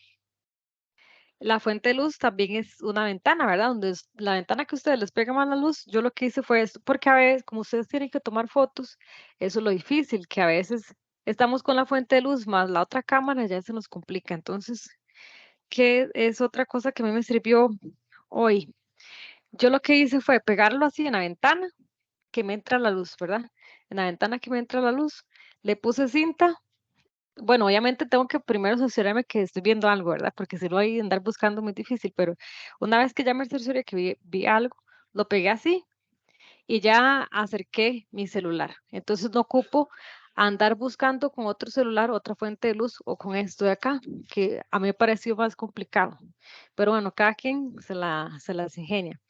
la fuente de luz también es una ventana, ¿verdad? Donde es la ventana que ustedes les pega más la luz, yo lo que hice fue esto, porque a veces, como ustedes tienen que tomar fotos, eso es lo difícil, que a veces estamos con la fuente de luz más la otra cámara, ya se nos complica. Entonces, ¿qué es otra cosa que a mí me sirvió hoy? Yo lo que hice fue pegarlo así en la ventana que me entra la luz, ¿verdad? En la ventana que me entra la luz, le puse cinta. Bueno, obviamente tengo que primero cerciorarme que estoy viendo algo, ¿verdad? Porque si no, hay andar buscando muy difícil, pero una vez que ya me cercioré que vi algo, lo pegué así y ya acerqué mi celular. Entonces no ocupo andar buscando con otro celular otra fuente de luz o con esto de acá, que a mí me pareció más complicado. Pero bueno, cada quien se las ingenia.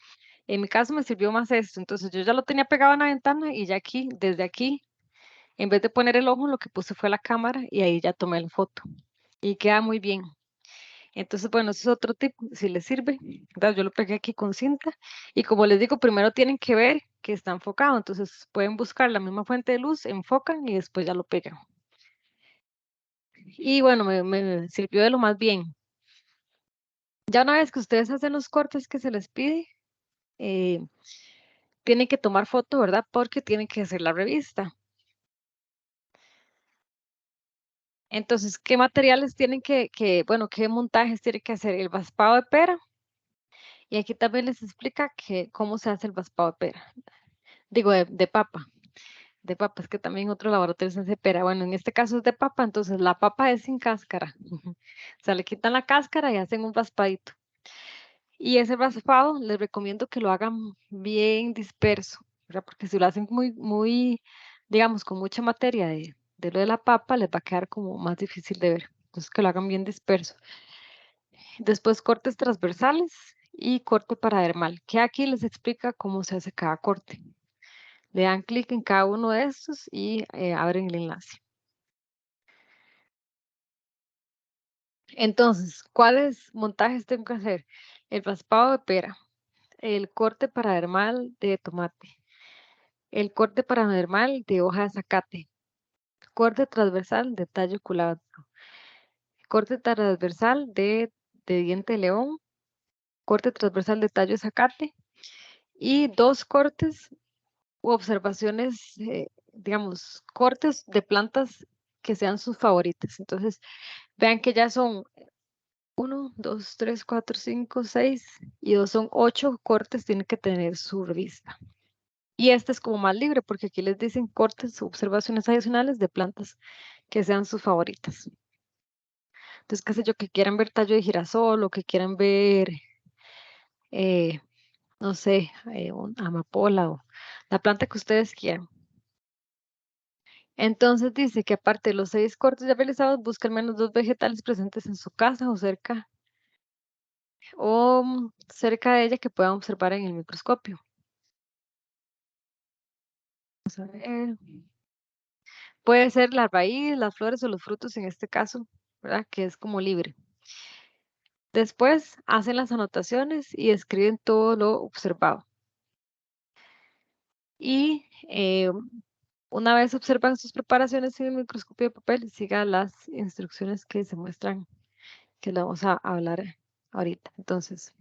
En mi caso me sirvió más esto, entonces yo ya lo tenía pegado en la ventana y ya aquí, desde aquí, en vez de poner el ojo, lo que puse fue la cámara y ahí ya tomé la foto y queda muy bien. Entonces, bueno, ese es otro tip, si les sirve, ¿verdad? Yo lo pegué aquí con cinta y como les digo, primero tienen que ver que está enfocado, entonces pueden buscar la misma fuente de luz, enfocan y después ya lo pegan. Y bueno, me sirvió de lo más bien. Ya una vez que ustedes hacen los cortes que se les pide, eh, tienen que tomar foto, ¿verdad? Porque tienen que hacer la revista. Entonces, ¿qué materiales tienen bueno, qué montajes tienen que hacer? El raspado de pera. Y aquí también les explica cómo se hace el raspado de pera. Digo, de papa. de papa, es que también otro laboratorio se hace pera. Bueno, en este caso es de papa, entonces la papa es sin cáscara. O sea, le quitan la cáscara y hacen un raspadito. Y ese raspado les recomiendo que lo hagan bien disperso, ¿verdad? Porque si lo hacen muy, digamos, con mucha materia de lo de la papa, les va a quedar como más difícil de ver. Entonces que lo hagan bien disperso. Después cortes transversales y corte paradermal, que aquí les explica cómo se hace cada corte. Le dan clic en cada uno de estos y abren el enlace. Entonces, ¿cuáles montajes tengo que hacer? El raspado de pera, el corte paradermal de tomate, el corte paradermal de hoja de zacate, corte transversal de tallo culantro, corte transversal de diente de león, corte transversal de tallo de zacate y dos cortes u observaciones, digamos, cortes de plantas que sean sus favoritas. Entonces, vean que ya son 1, 2, 3, 4, 5, 6 y 2 son 8 cortes, tiene que tener su revista. Y este es como más libre porque aquí les dicen cortes o observaciones adicionales de plantas que sean sus favoritas. Entonces, qué sé yo, que quieran ver tallo de girasol o que quieran ver, eh, no sé, amapola o la planta que ustedes quieran. Entonces dice que aparte de los 6 cortes ya realizados, busca al menos 2 vegetales presentes en su casa o cerca de ella que puedan observar en el microscopio. Vamos a ver. Puede ser la raíz, las flores o los frutos en este caso, ¿verdad? Que es como libre. Después hacen las anotaciones y escriben todo lo observado. Y una vez observan sus preparaciones en el microscopio de papel, siga las instrucciones que se muestran, que le vamos a hablar ahorita. Entonces,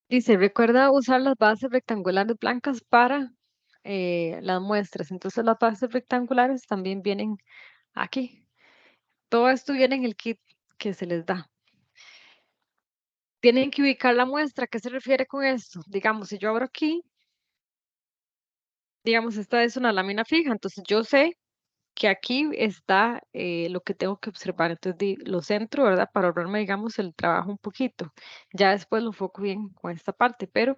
dice, recuerda usar las bases rectangulares blancas para las muestras. Entonces, las bases rectangulares también vienen aquí. Todo esto viene en el kit que se les da. Tienen que ubicar la muestra. ¿A qué se refiere con esto? Digamos, si yo abro aquí, digamos, esta es una lámina fija, entonces yo sé que aquí está lo que tengo que observar. Entonces lo centro, ¿verdad? Para ahorrarme, digamos, el trabajo un poquito. Ya después lo enfoco bien con esta parte, pero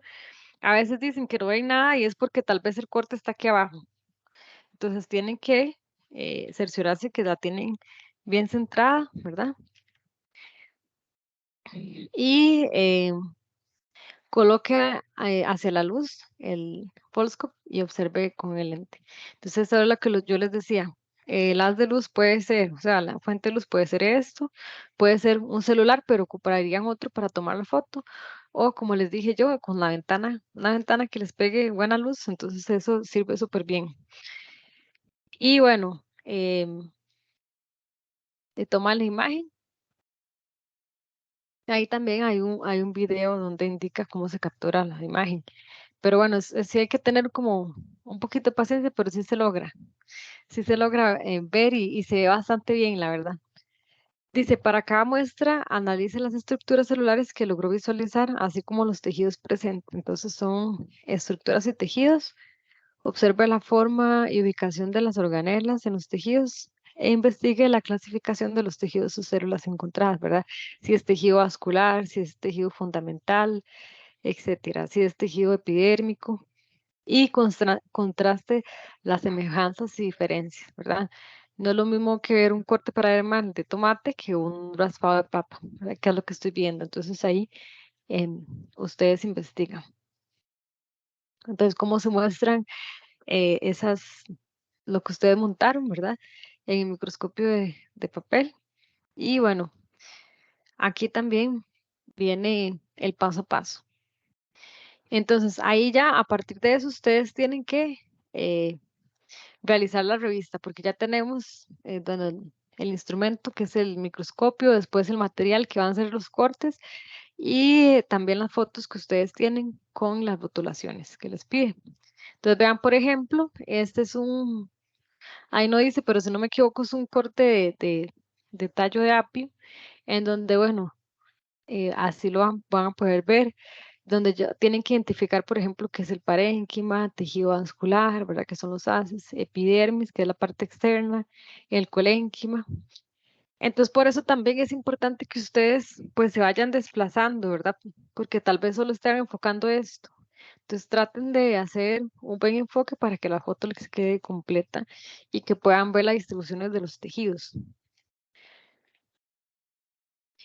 a veces dicen que no ven nada y es porque tal vez el corte está aquí abajo. Entonces tienen que cerciorarse que la tienen bien centrada, ¿verdad? Y coloque hacia la luz el foldscope y observe con el lente. Entonces, eso es lo que yo les decía. El haz de luz puede ser, o sea, la fuente de luz puede ser esto, puede ser un celular, pero ocuparían otro para tomar la foto. O como les dije yo, con la ventana, una ventana que les pegue buena luz, entonces eso sirve súper bien. Y bueno, de tomar la imagen. Ahí también hay un video donde indica cómo se captura la imagen. Pero bueno, sí hay que tener como un poquito de paciencia, pero sí se logra. Sí se logra ver y se ve bastante bien, la verdad. Dice, para cada muestra, analice las estructuras celulares que logró visualizar, así como los tejidos presentes. Entonces son estructuras y tejidos. Observe la forma y ubicación de las organelas en los tejidos e investigue la clasificación de los tejidos o células encontradas, ¿verdad? Si es tejido vascular, si es tejido fundamental, etcétera, si es tejido epidérmico y contraste las semejanzas y diferencias, ¿verdad? No es lo mismo que ver un corte paradermal de tomate que un raspado de papa, ¿verdad? Que es lo que estoy viendo. Entonces ahí ustedes investigan. Entonces, ¿cómo se muestran lo que ustedes montaron, ¿verdad? En el microscopio de papel? Y bueno, aquí también viene el paso a paso. Entonces, ahí ya a partir de eso ustedes tienen que eh, realizar la revista, porque ya tenemos bueno, el instrumento que es el microscopio, después el material que van a ser los cortes y también las fotos que ustedes tienen con las rotulaciones que les pide. Entonces vean, por ejemplo, este es ahí no dice, pero si no me equivoco es un corte de tallo de apio, en donde, bueno, así lo van a poder ver. donde ya tienen que identificar, por ejemplo, qué es el parénquima, tejido vascular, ¿verdad? Que son los haces, epidermis, que es la parte externa, el colénquima. Entonces, por eso también es importante que ustedes pues se vayan desplazando, ¿verdad? Porque tal vez solo estén enfocando esto. Entonces, traten de hacer un buen enfoque para que la foto les quede completa y que puedan ver las distribuciones de los tejidos.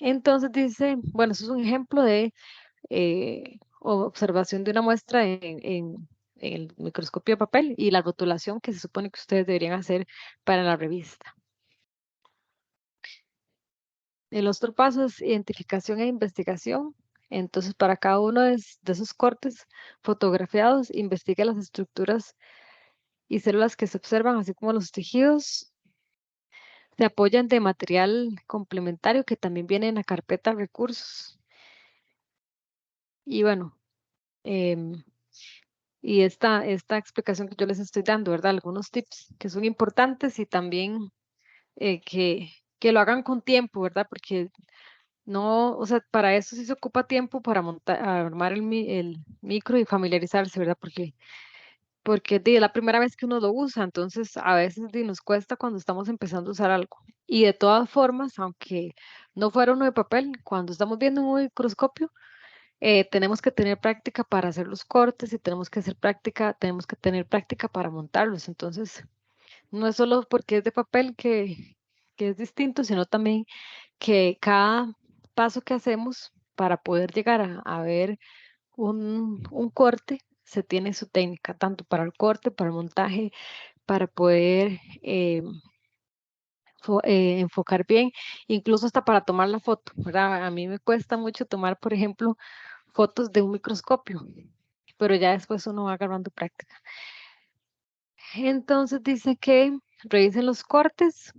Entonces dice, bueno, eso es un ejemplo de observación de una muestra en el microscopio de papel y la rotulación que se supone que ustedes deberían hacer para la revista. El otro paso es identificación e investigación. Entonces, para cada uno de esos cortes fotografiados, investigue las estructuras y células que se observan, así como los tejidos. Se apoyan de material complementario que también viene en la carpeta recursos. Y bueno, em, y esta explicación que yo les estoy dando, ¿verdad? Algunos tips que son importantes y también que lo hagan con tiempo, ¿verdad? Porque no, o sea, para eso sí se ocupa tiempo para montar, armar el micro y familiarizarse, ¿verdad? Porque es la primera vez que uno lo usa, entonces a veces nos cuesta cuando estamos empezando a usar algo. Y de todas formas, aunque no fuera uno de papel, cuando estamos viendo un microscopio, tenemos que tener práctica para hacer los cortes y tenemos que tener práctica para montarlos. Entonces, no es solo porque es de papel que es distinto, sino también que cada paso que hacemos para poder llegar a ver un corte, se tiene su técnica, tanto para el corte, para el montaje, para poder enfocar bien, incluso hasta para tomar la foto, ¿verdad? A mí me cuesta mucho tomar, por ejemplo, fotos de un microscopio, pero ya después uno va agarrando práctica. Entonces dice que revisen los cortes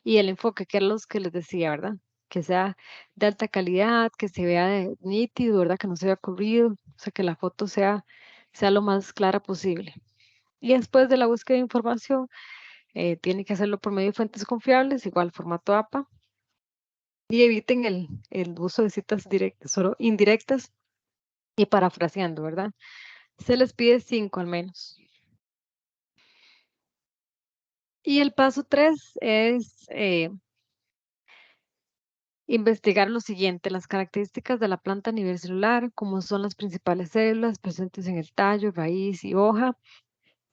y el enfoque, que es los que les decía, ¿verdad? Que sea de alta calidad, que se vea nítido, ¿verdad? Que no se vea corrido, o sea, que la foto sea lo más clara posible. Y después de la búsqueda de información, tiene que hacerlo por medio de fuentes confiables, igual formato APA, y eviten el uso de citas directas, solo indirectas y parafraseando, ¿verdad? Se les pide 5 al menos. Y el paso 3 es investigar lo siguiente, las características de la planta a nivel celular, cómo son las principales células presentes en el tallo, raíz y hoja,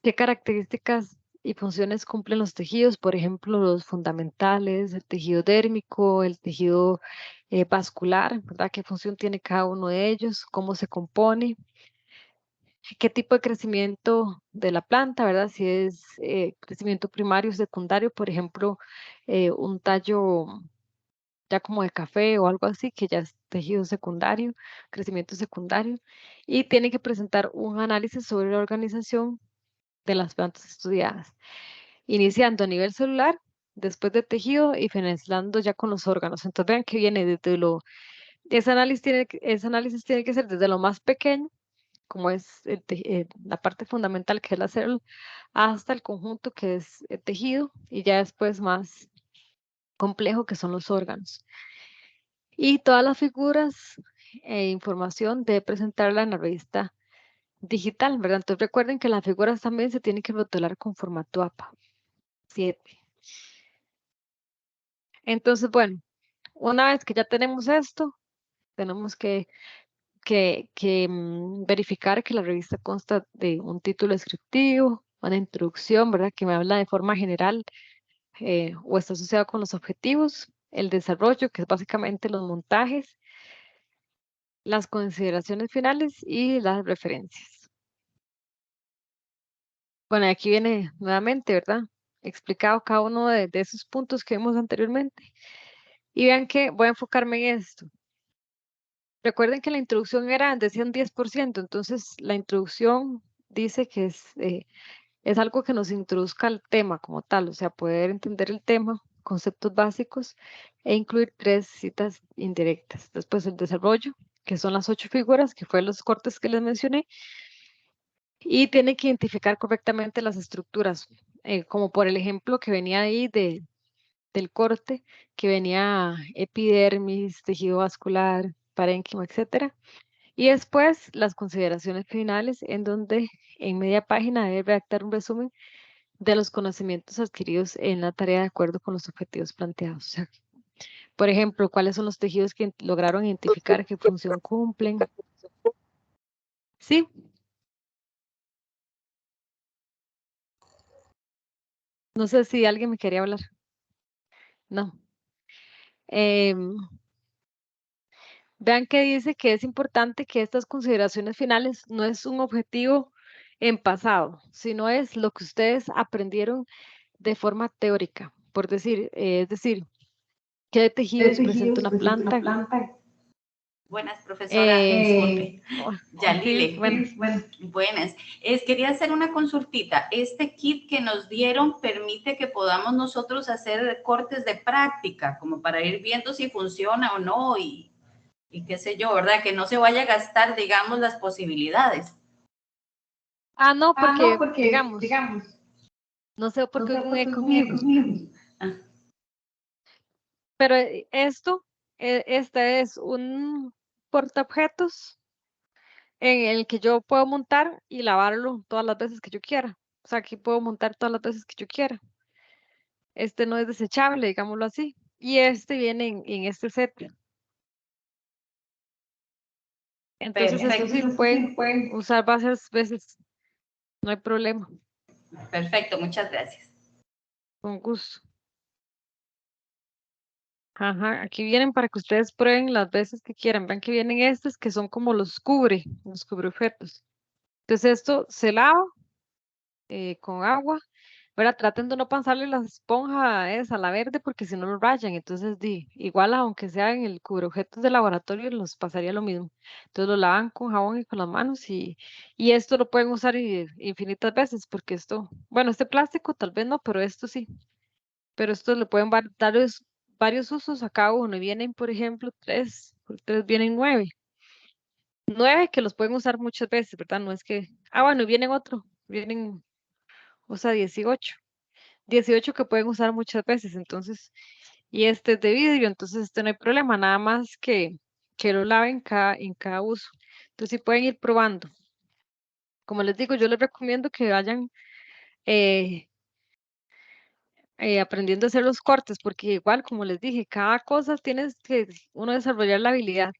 qué características y funciones cumplen los tejidos, por ejemplo, los fundamentales, el tejido dérmico, el tejido vascular, ¿verdad? ¿Qué función tiene cada uno de ellos? ¿Cómo se compone? ¿Qué tipo de crecimiento de la planta, ¿verdad? Si es crecimiento primario o secundario, por ejemplo, un tallo ya como de café o algo así, que ya es tejido secundario, crecimiento secundario, y tiene que presentar un análisis sobre la organización de las plantas estudiadas, iniciando a nivel celular, después de tejido y finalizando ya con los órganos. Entonces vean que viene ese análisis tiene que ser desde lo más pequeño, como es la parte fundamental que es la célula, hasta el conjunto que es el tejido y ya después más complejo que son los órganos. Y todas las figuras e información debe presentarla en la revista digital, ¿verdad? Entonces recuerden que las figuras también se tienen que rotular con formato APA 7. Entonces, bueno, una vez que ya tenemos esto, tenemos que verificar que la revista consta de un título descriptivo, una introducción, ¿verdad? Que me habla de forma general o está asociado con los objetivos, el desarrollo, que es básicamente los montajes, las consideraciones finales y las referencias. Bueno, aquí viene nuevamente, ¿verdad? Explicado cada uno de esos puntos que vimos anteriormente. Y vean que voy a enfocarme en esto. Recuerden que la introducción decía un 10%, entonces la introducción dice que es algo que nos introduzca al tema como tal, o sea, poder entender el tema, conceptos básicos e incluir 3 citas indirectas. Después el desarrollo, que son las 8 figuras, que fue los cortes que les mencioné, y tiene que identificar correctamente las estructuras, como por el ejemplo que venía ahí del corte, que venía epidermis, tejido vascular, parénquima, etcétera. Y después las consideraciones finales, en donde en media página debe redactar un resumen de los conocimientos adquiridos en la tarea de acuerdo con los objetivos planteados. O sea, por ejemplo, cuáles son los tejidos que lograron identificar, qué función cumplen. Sí. No sé si alguien me quería hablar. No. Vean que dice que es importante que estas consideraciones finales no es un objetivo en pasado, sino es lo que ustedes aprendieron de forma teórica. Por decir, es decir, qué tejidos presenta una planta. Buenas, profesora, disculpe. Oh, Yalile. sí, bueno, Buenas. Quería hacer una consultita. Este kit que nos dieron permite que podamos nosotros hacer cortes de práctica, como para ir viendo si funciona o no y qué sé yo, ¿verdad? Que no se vaya a gastar, digamos, las posibilidades. no, porque, digamos, no sé por qué hubo un eco mío, Ah, pero este es un portaobjetos en el que yo puedo montar y lavarlo todas las veces que yo quiera. O sea, aquí puedo montar todas las veces que yo quiera. Este no es desechable, digámoslo así. Y este viene en este set. Entonces, esto sí lo pueden usar varias veces. No hay problema. perfecto, muchas gracias. Con gusto. Ajá, aquí vienen para que ustedes prueben las veces que quieran. Vean que vienen estos que son como los cubre objetos. Entonces esto se lava con agua, ¿verdad? Traten de no pasarle la esponja esa, la verde, porque si no lo rayan. Entonces, igual aunque sea en el cubre objetos de laboratorio, los pasaría lo mismo. Entonces lo lavan con jabón y con las manos y esto lo pueden usar infinitas veces, porque esto, bueno, este plástico tal vez no, pero esto sí. Pero esto le pueden dar varios usos a cada uno. Y vienen, por ejemplo, por tres vienen 9. 9 que los pueden usar muchas veces, ¿verdad? No es que, bueno, y vienen otro, vienen, o sea, 18. 18 que pueden usar muchas veces, entonces, y este es de vidrio, entonces este no hay problema, nada más que lo laven en cada uso. Entonces, sí pueden ir probando. Como les digo, yo les recomiendo que vayan eh, aprendiendo a hacer los cortes, porque igual, como les dije, cada cosa tienes que uno desarrollar la habilidad.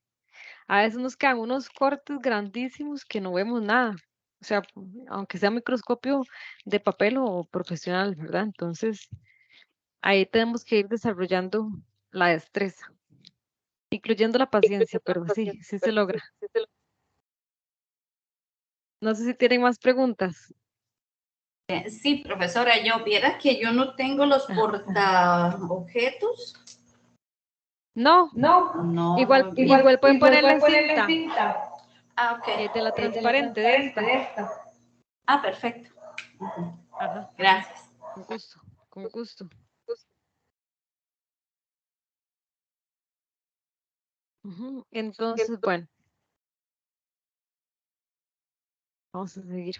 A veces nos quedan unos cortes grandísimos que no vemos nada. O sea, aunque sea microscopio de papel o profesional, ¿verdad? Entonces, ahí tenemos que ir desarrollando la destreza, incluyendo la paciencia, pero sí, sí se logra. No sé si tienen más preguntas. Sí, profesora, yo viera que yo no tengo los Ajá. portaobjetos. No, No, igual pueden ponerle cinta Ah, ok. de la transparente de esta. Ah, perfecto. Ujú. Ajá, Gracias. con gusto, con gusto. Ujú. Entonces, bueno, vamos a seguir.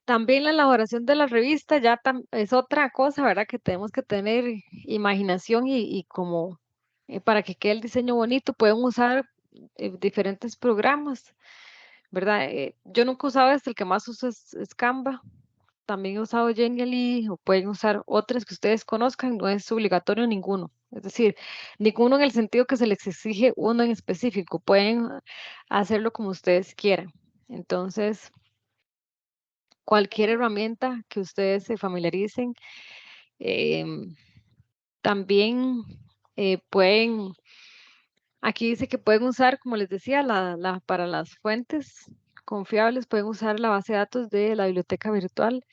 También la elaboración de la revista ya es otra cosa, ¿verdad? Que tenemos que tener imaginación y como para que quede el diseño bonito, pueden usar diferentes programas, ¿verdad? Yo nunca he usado este, el que más uso es Canva. También he usado Genially o pueden usar otras que ustedes conozcan, no es obligatorio ninguno. Es decir, ninguno en el sentido que se les exige uno en específico, pueden hacerlo como ustedes quieran. Entonces, cualquier herramienta que ustedes se familiaricen, em, también pueden, aquí dice que pueden usar, como les decía, para las fuentes confiables, pueden usar la base de datos de la biblioteca virtual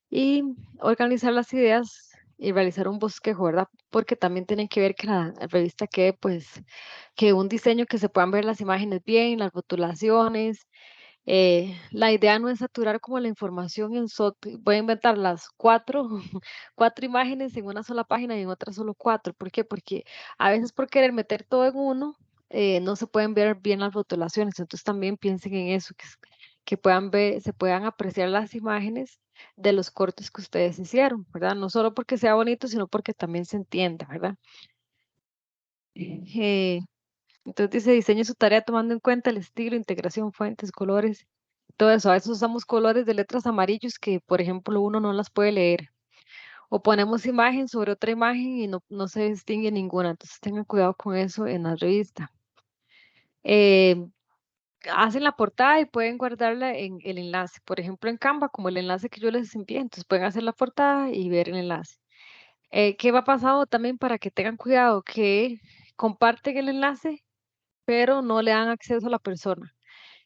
y organizar las ideas y realizar un bosquejo, ¿verdad? Porque también tienen que ver que la revista quede, pues, que un diseño que se puedan ver las imágenes bien, las rotulaciones. La idea no es saturar como la información voy a inventar las cuatro, cuatro imágenes en una sola página y en otra solo cuatro. ¿Por qué? Porque a veces por querer meter todo en uno, no se pueden ver bien las rotulaciones. Entonces también piensen en eso, que puedan ver, se puedan apreciar las imágenes de los cortes que ustedes hicieron, ¿verdad? No solo porque sea bonito, sino porque también se entienda, ¿verdad? Entonces dice, diseñe su tarea tomando en cuenta el estilo, integración, fuentes, colores, todo eso. A veces usamos colores de letras amarillos que, por ejemplo, uno no las puede leer. O ponemos imagen sobre otra imagen y no se distingue ninguna. Entonces tengan cuidado con eso en la revista. Eh, Hacen la portada y pueden guardarla en el enlace. Por ejemplo, en Canva, como el enlace que yo les envié, entonces pueden hacer la portada y ver el enlace. ¿Qué va pasado también para que tengan cuidado? Que comparten el enlace, pero no le dan acceso a la persona.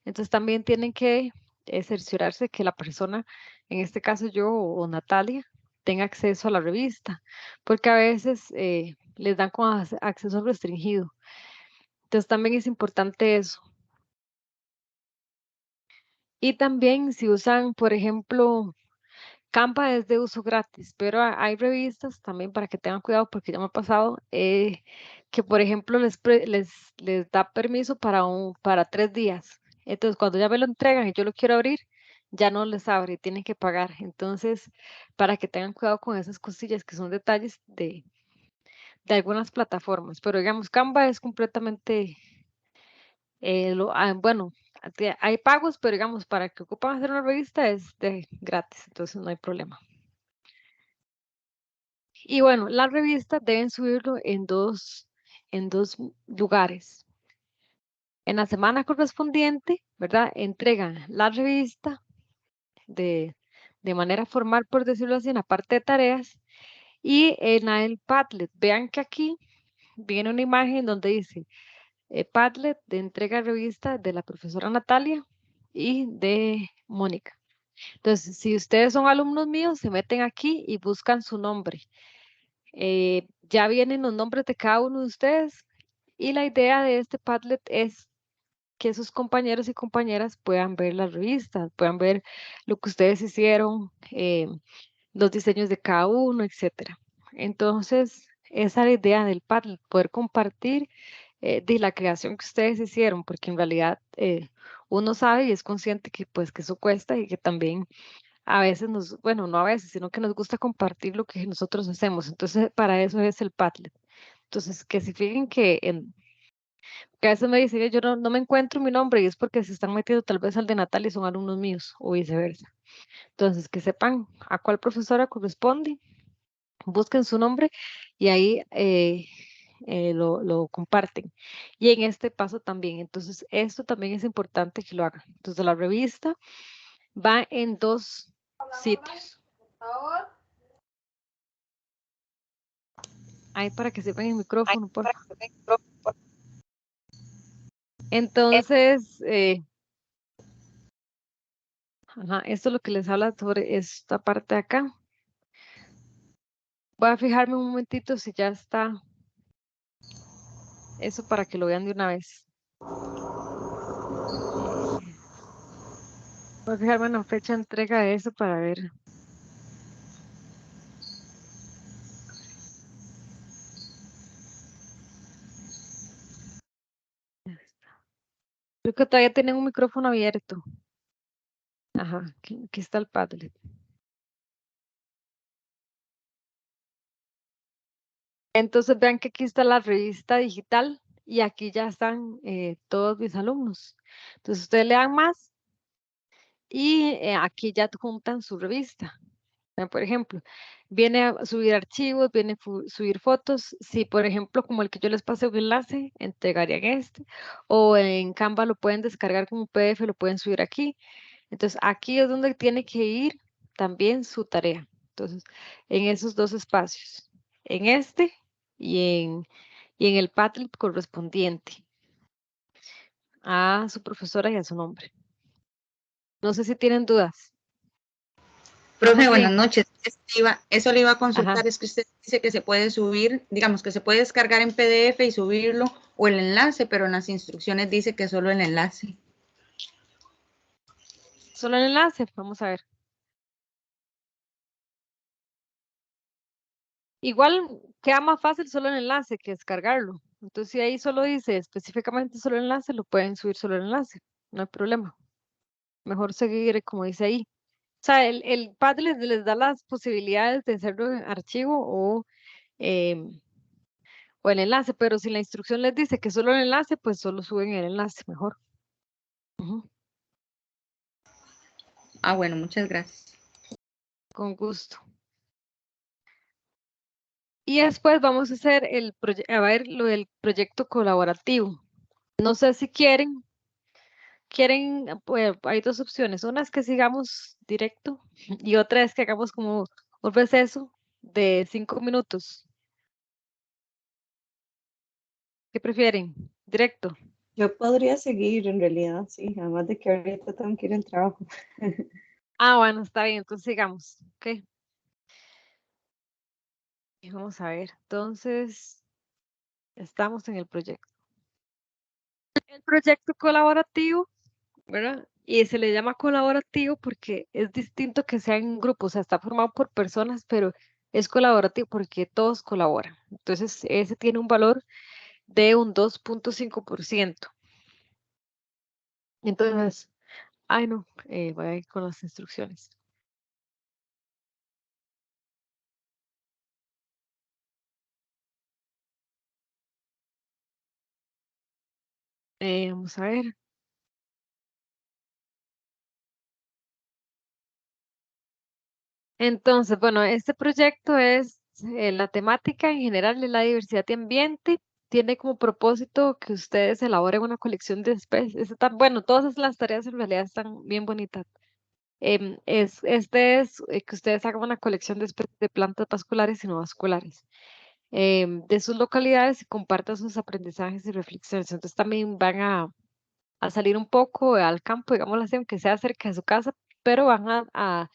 Entonces también tienen que cerciorarse que la persona, en este caso yo o Natalia, tenga acceso a la revista, porque a veces les dan con acceso restringido. Entonces también es importante eso. Y también si usan, por ejemplo, Canva es de uso gratis, pero hay revistas también para que tengan cuidado porque ya me ha pasado que, por ejemplo, les da permiso para 3 días. Entonces, cuando ya me lo entregan y yo lo quiero abrir, ya no les abre, tienen que pagar. Entonces, para que tengan cuidado con esas cosillas que son detalles de algunas plataformas. Pero digamos, Canva es completamente, bueno, hay pagos, pero digamos, para que ocupan hacer una revista es de gratis, entonces no hay problema. Y bueno, la revista deben subirlo en dos lugares. En la semana correspondiente, ¿verdad? Entregan la revista de manera formal, por decirlo así, en la parte de tareas. Y en el Padlet, vean que aquí viene una imagen donde dice Padlet de entrega revista de la profesora Natalia y de Mónica. Entonces, si ustedes son alumnos míos, se meten aquí y buscan su nombre. Ya vienen los nombres de cada uno de ustedes y la idea de este Padlet es que sus compañeros y compañeras puedan ver las revistas, puedan ver lo que ustedes hicieron, los diseños de cada uno, etcétera. Entonces, esa es la idea del Padlet, poder compartir de la creación que ustedes hicieron, porque en realidad uno sabe y es consciente que pues que eso cuesta y que también a veces bueno, no a veces, sino que nos gusta compartir lo que nosotros hacemos. Entonces, para eso es el Padlet. Entonces, que se fijen que a veces me dicen, yo no me encuentro mi nombre y es porque se están metiendo tal vez al de Natalia y son alumnos míos o viceversa. Entonces, que sepan a cuál profesora corresponde, busquen su nombre y ahí lo comparten. Y en este paso también. Entonces, esto también es importante que lo hagan. Entonces, la revista va en 2 sitios. Ahí para que sepan el micrófono, por favor. Entonces, esto es lo que les habla sobre esta parte de acá. Voy a fijarme un momentito si ya está eso para que lo vean de una vez. Voy a fijarme en la fecha de entrega de eso para ver. Creo que todavía tienen un micrófono abierto. Ajá, aquí está el Padlet. Entonces vean que aquí está la revista digital y aquí ya están todos mis alumnos. Entonces ustedes le dan más y aquí ya juntan su revista. Por ejemplo, viene a subir archivos, viene a subir fotos. Si, por ejemplo, como el que yo les pasé un enlace, entregarían este. O en Canva lo pueden descargar como PDF, lo pueden subir aquí. Entonces, aquí es donde tiene que ir también su tarea. Entonces, en esos 2 espacios, en este y en el Padlet correspondiente a su profesora y a su nombre. No sé si tienen dudas. Profe, ¿Vamos buenas bien? noches. Eso le iba a consultar, Ajá. es que usted dice que se puede subir, digamos que se puede descargar en PDF y subirlo o el enlace, pero en las instrucciones dice que solo el enlace. Solo el enlace, vamos a ver. Igual queda más fácil solo el enlace que descargarlo. Entonces, si ahí solo dice específicamente solo el enlace, lo pueden subir solo el enlace. No hay problema. Mejor seguir como dice ahí. O sea, el Padlet les da las posibilidades de hacerlo en archivo em, o el enlace, pero si la instrucción les dice que solo el enlace, pues solo suben el enlace, mejor. Ujú. Ah, bueno, muchas gracias. Con gusto. Y después vamos a hacer a ver lo del proyecto colaborativo. No sé si quieren, pues hay dos opciones. Una es que sigamos directo y otra es que hagamos como un receso de 5 minutos. ¿Qué prefieren? Directo. Yo podría seguir en realidad, sí, además de que ahorita tengo que ir al trabajo. Ah, bueno, está bien, entonces sigamos. Ok. Y vamos a ver. Entonces, estamos en el proyecto. El proyecto colaborativo, ¿verdad? Y se le llama colaborativo porque es distinto que sea en grupo, o sea, está formado por personas, pero es colaborativo porque todos colaboran. Entonces, ese tiene un valor de un 2.5%. Entonces, ay no, voy a ir con las instrucciones. Vamos a ver. Entonces, bueno, este proyecto es la temática en general de la diversidad de ambiente. Tiene como propósito que ustedes elaboren una colección de especies. Bueno, todas las tareas en realidad están bien bonitas. Este es que ustedes hagan una colección de especies de plantas vasculares y no vasculares de sus localidades y compartan sus aprendizajes y reflexiones. Entonces también van a salir un poco al campo, digámoslo así, aunque sea cerca de su casa, pero van a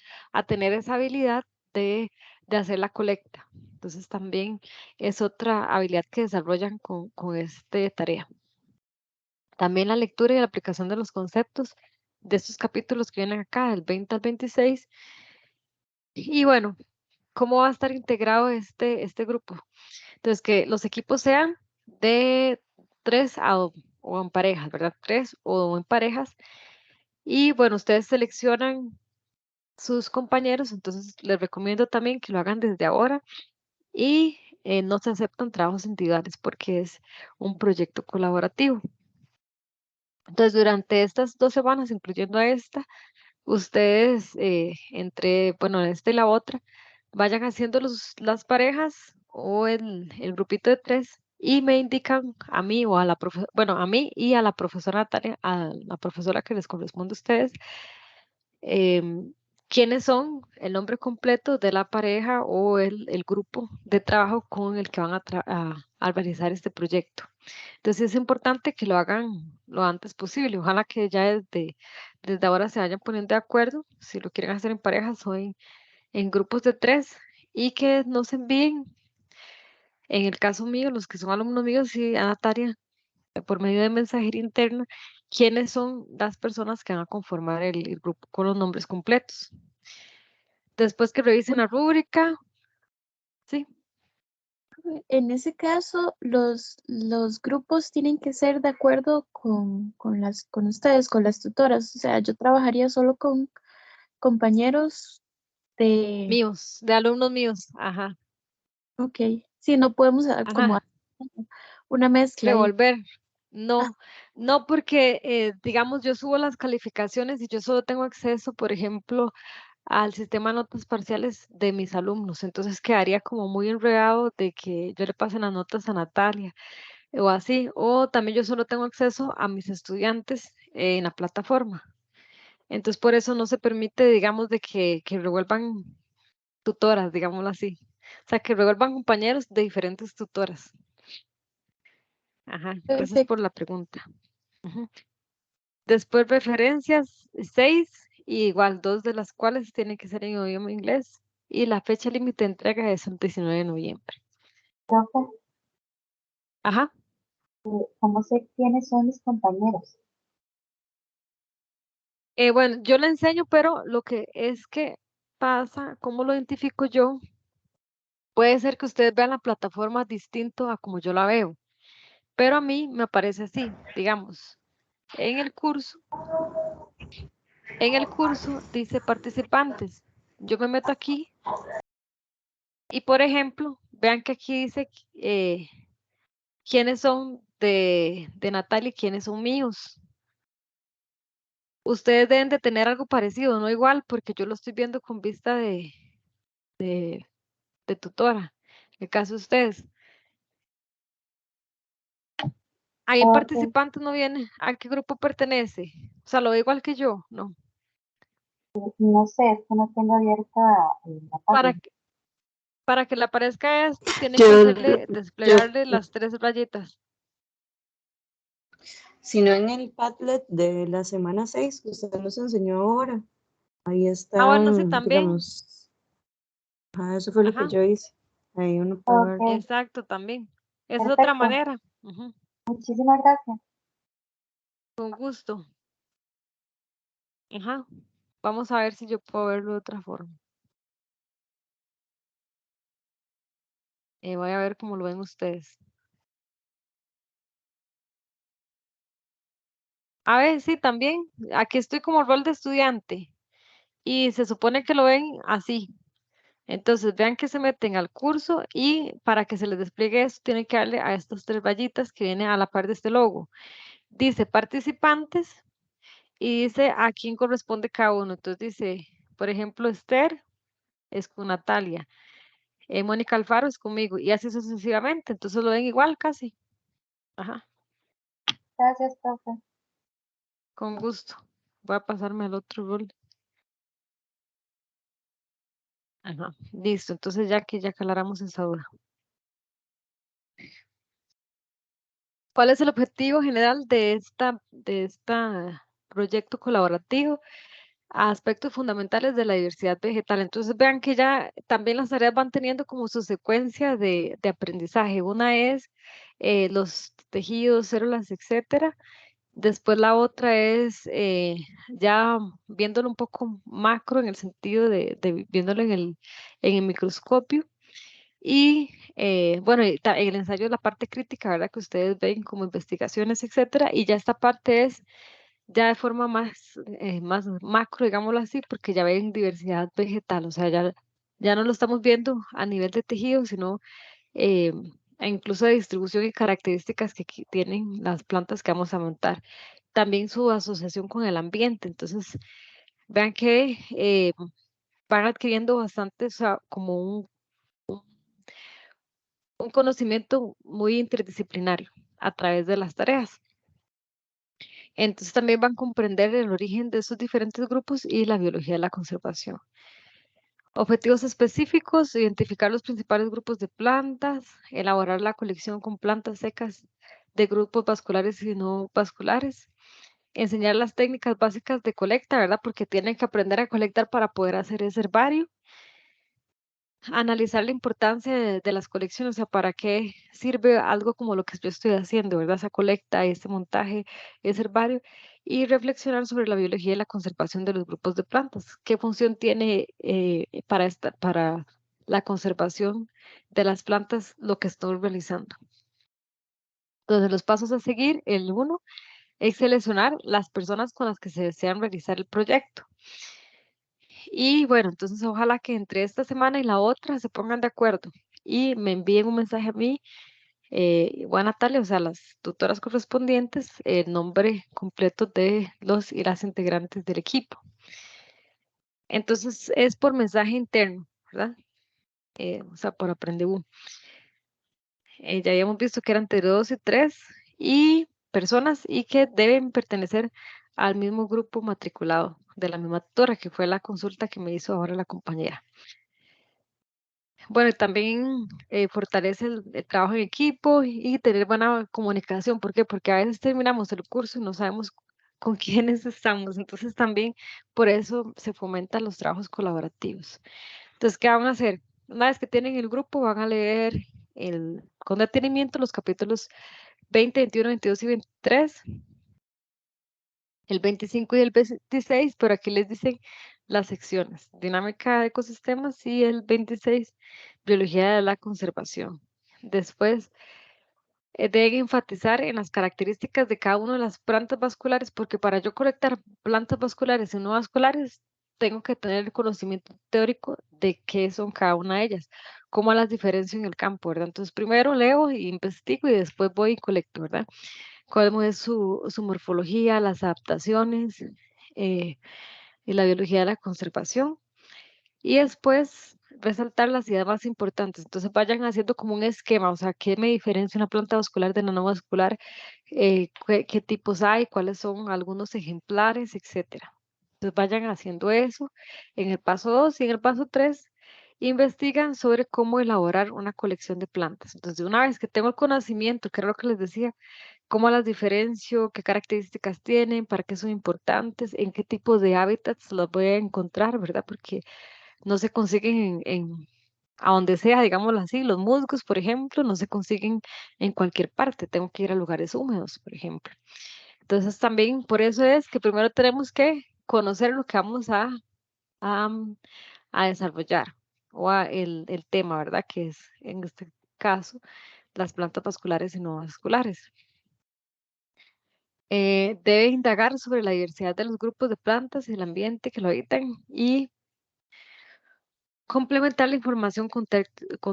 tener esa habilidad de hacer la colecta. Entonces también es otra habilidad que desarrollan con esta tarea. También la lectura y la aplicación de los conceptos de estos capítulos que vienen acá, del 20 al 26. Y bueno, ¿cómo va a estar integrado este grupo? Entonces, que los equipos sean de o en parejas, ¿verdad? Tres o en parejas. Y bueno, ustedes seleccionan sus compañeros, entonces les recomiendo también que lo hagan desde ahora y no se aceptan trabajos individuales porque es un proyecto colaborativo. Entonces, durante estas 2 semanas, incluyendo a esta, ustedes bueno, esta y la otra, vayan haciendo las parejas o el grupito de 3 y me indican a mí o a la bueno, a mí y a la profesora Natalia, a la profesora que les corresponde a ustedes, quiénes son, el nombre completo de la pareja o el grupo de trabajo con el que van a realizar este proyecto. Entonces es importante que lo hagan lo antes posible. Ojalá que ya desde ahora se vayan poniendo de acuerdo si lo quieren hacer en parejas o en grupos de 3 y que nos envíen, en el caso mío, los que son alumnos míos y a Natalia, por medio de mensajería interna, quiénes son las personas que van a conformar el grupo con los nombres completos. Después que revisen la rúbrica, sí, En ese caso, los grupos tienen que ser de acuerdo con ustedes, con las tutoras. O sea, yo trabajaría solo con compañeros de... míos, de alumnos míos, ajá, Ok, sí, no podemos como ajá. una mezcla ahí. Devolver. Ah, No, no porque, digamos, yo subo las calificaciones y yo solo tengo acceso, por ejemplo, al sistema de notas parciales de mis alumnos. Entonces quedaría como muy enredado de que yo le pase las notas a Natalia o así. O también yo solo tengo acceso a mis estudiantes en la plataforma. Entonces por eso no se permite, digamos, de que revuelvan tutoras, digámoslo así. O sea, que revuelvan compañeros de diferentes tutoras. Ajá, gracias por perfecto. la pregunta. Ujú. Después referencias, 6, y igual 2 de las cuales tienen que ser en idioma inglés. Y la fecha límite de entrega es el 19 de noviembre. Profe, Ajá. ¿cómo sé quiénes son mis compañeros? Bueno, yo le enseño, pero lo que es que pasa, ¿cómo lo identifico yo? Puede ser que ustedes vean la plataforma distinto a como yo la veo, pero a mí me aparece así, digamos, en el curso, dice participantes. Yo me meto aquí y, por ejemplo, vean que aquí dice quiénes son de Natalia y quiénes son míos. Ustedes deben de tener algo parecido, no igual, porque yo lo estoy viendo con vista de tutora. El caso de ustedes. Ahí el Ok, participante no viene. ¿A qué grupo pertenece? O sea, lo ve igual que yo, ¿no? no sé, es que no tengo abierta la Para página. que, para que le aparezca esto, tiene que Yo, hacerle, yo, desplegarle las 3 rayitas. si no en el Padlet de la semana 6 que usted nos enseñó ahora, ahí Ah, bueno, sí, están, también. digamos, eso fue lo que Ajá, yo hice. Ahí uno puede ver. Ok, exacto, también. Esa es otra perfecto. manera. Ujú, Muchísimas gracias. con gusto. Ajá. Vamos a ver si yo puedo verlo de otra forma. Voy a ver cómo lo ven ustedes. A ver, sí, también. Aquí estoy como rol de estudiante y se supone que lo ven así. Entonces, vean que se meten al curso y para que se les despliegue esto, tienen que darle a estas 3 rayitas que viene a la par de este logo. Dice participantes y dice a quién corresponde cada uno. Entonces dice, por ejemplo, Esther es con Natalia, Mónica Alfaro es conmigo y así sucesivamente. Entonces lo ven igual casi. Ajá, Gracias, profe. con gusto. Voy a pasarme al otro rol. Ajá, listo. Entonces ya aclaramos esa duda. ¿Cuál es el objetivo general de esta proyecto colaborativo? Aspectos fundamentales de la diversidad vegetal. Entonces vean que ya también las tareas van teniendo como su secuencia de aprendizaje. Una es los tejidos, células, etcétera. Después la otra es ya viéndolo un poco macro en el sentido de viéndolo en el microscopio. Y bueno, en el ensayo es la parte crítica, ¿verdad? Que ustedes ven como investigaciones, etcétera. Y ya esta parte es ya de forma más macro, digámoslo así, porque ya ven diversidad vegetal, o sea, ya no lo estamos viendo a nivel de tejido, sino eh, e incluso de distribución y características que tienen las plantas que vamos a montar. También su asociación con el ambiente, entonces vean que van adquiriendo bastante, o sea, como un conocimiento muy interdisciplinario a través de las tareas. Entonces también van a comprender el origen de esos diferentes grupos y la biología de la conservación. Objetivos específicos, identificar los principales grupos de plantas, elaborar la colección con plantas secas de grupos vasculares y no vasculares, enseñar las técnicas básicas de colecta, ¿verdad? Porque tienen que aprender a colectar para poder hacer ese herbario. Analizar la importancia de las colecciones, o sea, para qué sirve algo como lo que yo estoy haciendo, ¿verdad? Esa colecta, este montaje, ese herbario, y reflexionar sobre la biología y la conservación de los grupos de plantas. ¿Qué función tiene para la conservación de las plantas lo que estoy realizando? Entonces, los pasos a seguir, el uno, es seleccionar las personas con las que se desean realizar el proyecto. Y bueno, entonces ojalá que entre esta semana y la otra se pongan de acuerdo y me envíen un mensaje a mí, o a Natalia, o sea, las tutoras correspondientes, el nombre completo de los y las integrantes del equipo. Entonces es por mensaje interno, ¿verdad? O sea, por Aprendeu. Ya habíamos visto que eran entre 2 y 3 y personas y que deben pertenecer al mismo grupo matriculado de la misma tutora, que fue la consulta que me hizo ahora la compañera. Bueno, y también fortalece el trabajo en equipo y tener buena comunicación. ¿Por qué? Porque a veces terminamos el curso y no sabemos con quiénes estamos. Entonces también por eso se fomentan los trabajos colaborativos. Entonces, ¿qué van a hacer? Una vez que tienen el grupo, van a leer con detenimiento los capítulos 20, 21, 22 y 23, el 25 y el 26, pero aquí les dicen las secciones, dinámica de ecosistemas y el 26, biología de la conservación. Después, deben enfatizar en las características de cada una de las plantas vasculares, porque para yo colectar plantas vasculares y no vasculares, tengo que tener el conocimiento teórico de qué son cada una de ellas, cómo las diferencio en el campo, ¿verdad? Entonces primero leo y investigo y después voy y colecto, ¿verdad? Cuál es su morfología, las adaptaciones eh, y la biología de la conservación. Y después resaltar las ideas más importantes. Entonces vayan haciendo como un esquema, o sea, qué me diferencia una planta vascular de una no vascular, qué tipos hay, cuáles son algunos ejemplares, etcétera. Entonces vayan haciendo eso en el paso 2 y en el paso 3 investigan sobre cómo elaborar una colección de plantas. Entonces, una vez que tengo el conocimiento, que era lo que les decía, cómo las diferencio, qué características tienen, para qué son importantes, en qué tipo de hábitats las voy a encontrar, ¿verdad? Porque no se consiguen a donde sea, digámoslo así, los musgos, por ejemplo, no se consiguen en cualquier parte, tengo que ir a lugares húmedos, por ejemplo. Entonces también por eso es que primero tenemos que conocer lo que vamos a, mm, a desarrollar el tema, ¿verdad? Que es en este caso las plantas vasculares y no vasculares. Debe indagar sobre la diversidad de los grupos de plantas y el ambiente que lo habitan y complementar la información con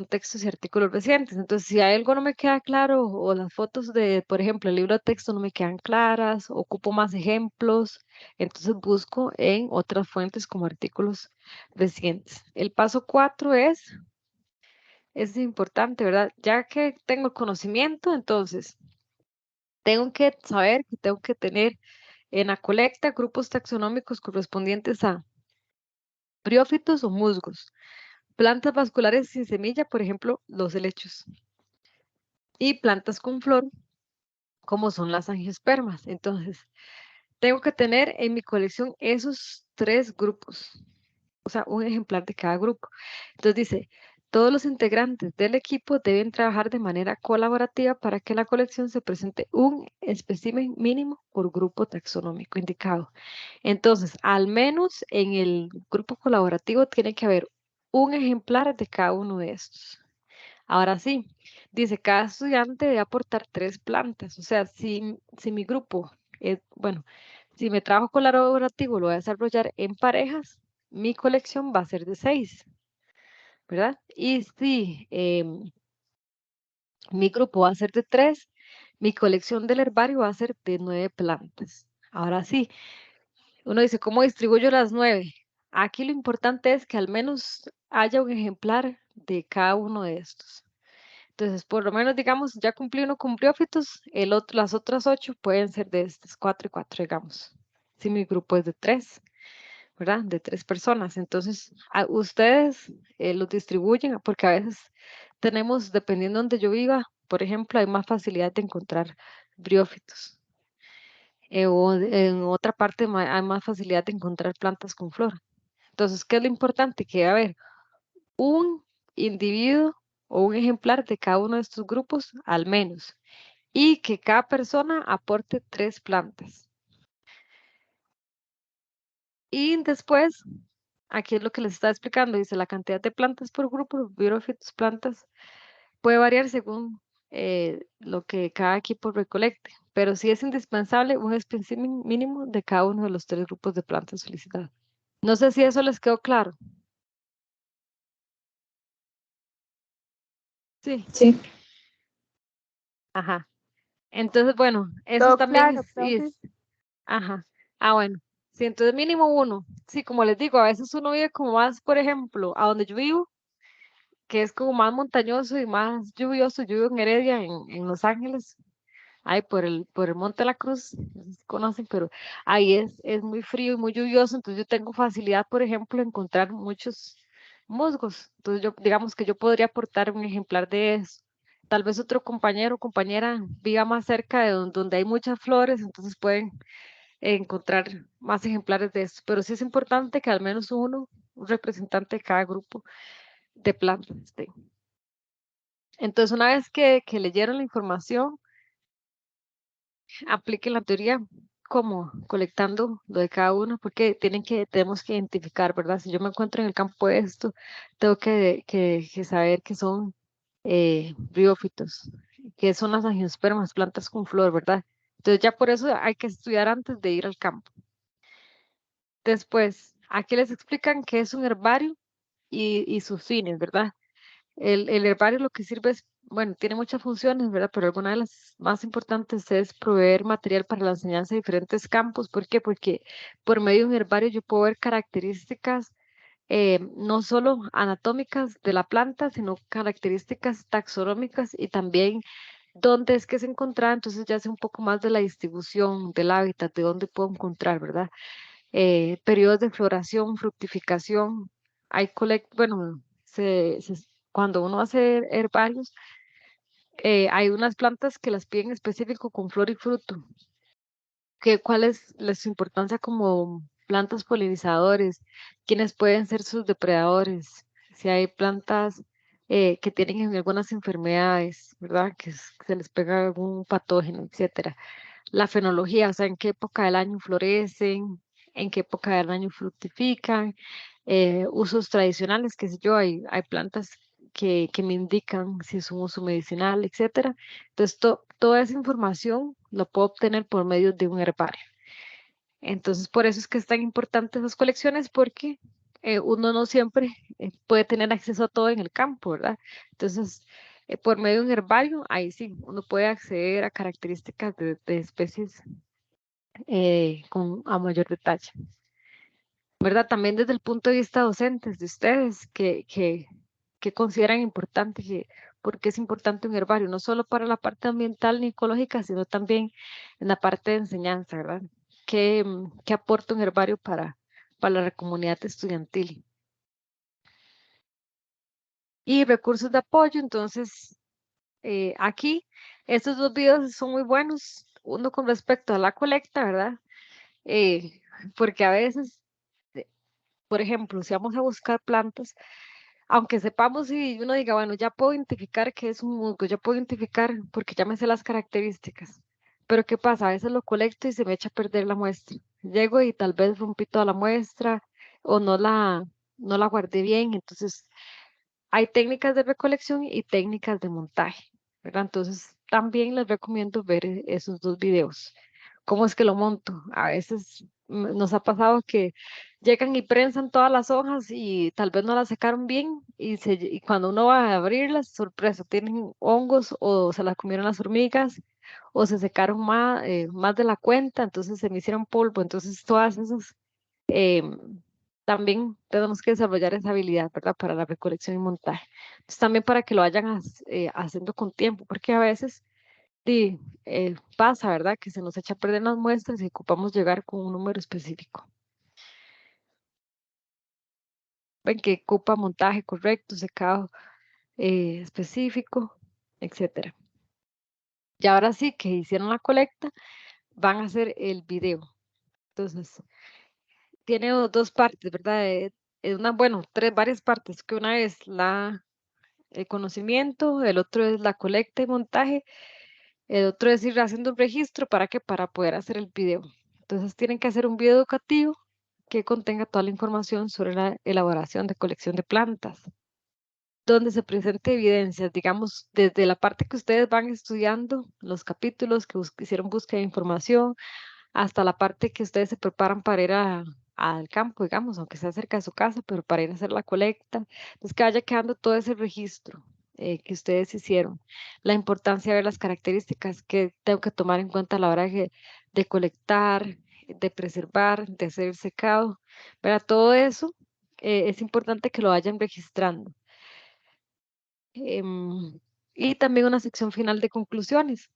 textos y artículos recientes. Entonces, si hay algo no me queda claro o las fotos de, por ejemplo, el libro de texto no me quedan claras, ocupo más ejemplos, entonces busco en otras fuentes como artículos recientes. El paso 4 es importante, ¿verdad? Ya que tengo el conocimiento, entonces tengo que saber que tengo que tener en la colecta grupos taxonómicos correspondientes a briófitos o musgos. Plantas vasculares sin semilla, por ejemplo, los helechos. Y plantas con flor, como son las angiospermas. Entonces, tengo que tener en mi colección esos 3 grupos, o sea, un ejemplar de cada grupo. Entonces dice, todos los integrantes del equipo deben trabajar de manera colaborativa para que en la colección se presente un espécimen mínimo por grupo taxonómico indicado. Entonces, al menos en el grupo colaborativo tiene que haber un ejemplar de cada uno de estos. Ahora sí, dice, cada estudiante debe aportar 3 plantas. O sea, si mi grupo, bueno, si mi trabajo colaborativo lo voy a desarrollar en parejas, mi colección va a ser de 6, ¿verdad? Y si mi grupo va a ser de 3, mi colección del herbario va a ser de 9 plantas. Ahora sí, uno dice, ¿cómo distribuyo las 9? Aquí lo importante es que al menos haya un ejemplar de cada uno de estos. Entonces, por lo menos, digamos, ya cumplí uno con briófitos, las otras 8 pueden ser de estas 4 y 4, digamos. Si mi grupo es de 3, ¿verdad? De 3 personas. Entonces, ustedes los distribuyen, porque a veces tenemos, dependiendo de donde yo viva, por ejemplo, hay más facilidad de encontrar briófitos. En otra parte hay más facilidad de encontrar plantas con flor. Entonces, ¿qué es lo importante? Que debe haber un individuo o un ejemplar de cada uno de estos grupos al menos y que cada persona aporte 3 plantas. Y después, aquí es lo que les estaba explicando, dice la cantidad de plantas por grupo, briófitos, plantas, puede variar según lo que cada equipo recolecte, pero sí es indispensable un espécimen mínimo de cada uno de los 3 grupos de plantas solicitadas. No sé si eso les quedó claro. Sí, Sí. ajá. Entonces, bueno, eso Todo también claro, profe. ajá. Ah, bueno. Sí, entonces mínimo 1. Sí, como les digo, a veces uno vive como más, por ejemplo, a donde yo vivo, que es como más montañoso y más lluvioso. Yo vivo en Heredia, en Los Ángeles, ahí por el Monte de la Cruz, no sé si conocen, pero ahí es muy frío y muy lluvioso, entonces yo tengo facilidad, por ejemplo, en encontrar muchos musgos. Entonces yo, digamos que yo podría aportar un ejemplar de eso. Tal vez otro compañero o compañera viva más cerca de donde hay muchas flores, entonces pueden encontrar más ejemplares de esto. Pero sí es importante que al menos uno, un representante de cada grupo de plantas esté. Entonces, una vez que leyeron la información, apliquen la teoría como colectando lo de cada uno, porque tenemos que identificar, ¿verdad? Si yo me encuentro en el campo de esto, tengo que saber que son briófitos, que son las angiospermas, plantas con flor, ¿verdad? Entonces ya por eso hay que estudiar antes de ir al campo. Después, Aquí les explican qué es un herbario y sus fines, ¿verdad? El herbario lo que sirve es, bueno, tiene muchas funciones, ¿verdad? Pero alguna de las más importantes es proveer material para la enseñanza de diferentes campos. ¿Por qué? Porque por medio de un herbario yo puedo ver características no solo anatómicas de la planta, sino características taxonómicas y también dónde es que se encuentra, entonces ya sé un poco más de la distribución del hábitat, de dónde puedo encontrar, ¿verdad? Periodos de floración, fructificación, bueno, cuando uno hace herbarios, hay unas plantas que las piden específico con flor y fruto. ¿Cuál es su importancia como plantas polinizadores? ¿Quiénes pueden ser sus depredadores? Si hay plantas que tienen algunas enfermedades, ¿verdad? Que se les pega algún patógeno, etcétera. La fenología, o sea, en qué época del año florecen, en qué época del año fructifican, usos tradicionales, qué sé yo, hay plantas que me indican si es un uso medicinal, etcétera. Entonces, toda esa información lo puedo obtener por medio de un herbario. Entonces, por eso es que es tan importante esas colecciones, porque uno no siempre puede tener acceso a todo en el campo, ¿verdad? Entonces, por medio de un herbario, ahí sí, uno puede acceder a características de especies a mayor detalle, ¿verdad? También desde el punto de vista docentes de ustedes, que consideran importante, por qué es importante un herbario, no solo para la parte ambiental ni ecológica, sino también en la parte de enseñanza, ¿verdad? ¿Qué aporta un herbario para la comunidad estudiantil? Y recursos de apoyo, entonces, aquí, estos dos videos son muy buenos, uno con respecto a la colecta, ¿verdad? Porque a veces, por ejemplo, si vamos a buscar plantas, aunque sepamos y uno diga, bueno, ya puedo identificar que es un musgo, ya puedo identificar porque ya me sé las características. Pero ¿qué pasa? A veces lo colecto y se me echa a perder la muestra. Llego y tal vez rompí toda la muestra o no la guardé bien. Entonces, hay técnicas de recolección y técnicas de montaje, ¿verdad? Entonces, también les recomiendo ver esos dos videos. ¿Cómo es que lo monto? A veces nos ha pasado que llegan y prensan todas las hojas y tal vez no las secaron bien y cuando uno va a abrirlas, sorpresa, tienen hongos o se las comieron las hormigas o se secaron más de la cuenta, entonces se me hicieron polvo. Entonces, todas esas también tenemos que desarrollar esa habilidad, ¿verdad? Para la recolección y montaje. Entonces, también para que lo vayan haciendo con tiempo, porque a veces sí, pasa, ¿verdad? Que se nos echa a perder las muestras y ocupamos llegar con un número específico. Ven que ocupa montaje correcto, secado específico, etcétera. Y ahora sí que hicieron la colecta, van a hacer el video. Entonces, tiene dos partes, ¿verdad? Bueno, varias partes, que una es el conocimiento, el otro es la colecta y montaje, el otro es ir haciendo un registro para poder hacer el video. Entonces tienen que hacer un video educativo que contenga toda la información sobre la elaboración de colección de plantas, donde se presente evidencias, digamos, desde la parte que ustedes van estudiando, los capítulos que hicieron búsqueda de información, hasta la parte que ustedes se preparan para ir al campo, digamos, aunque sea cerca de su casa, pero para ir a hacer la colecta. Entonces, que vaya quedando todo ese registro que ustedes hicieron. La importancia de ver las características que tengo que tomar en cuenta a la hora de colectar, de preservar, de hacer el secado. Para todo eso, es importante que lo vayan registrando. Y también una sección final de conclusiones.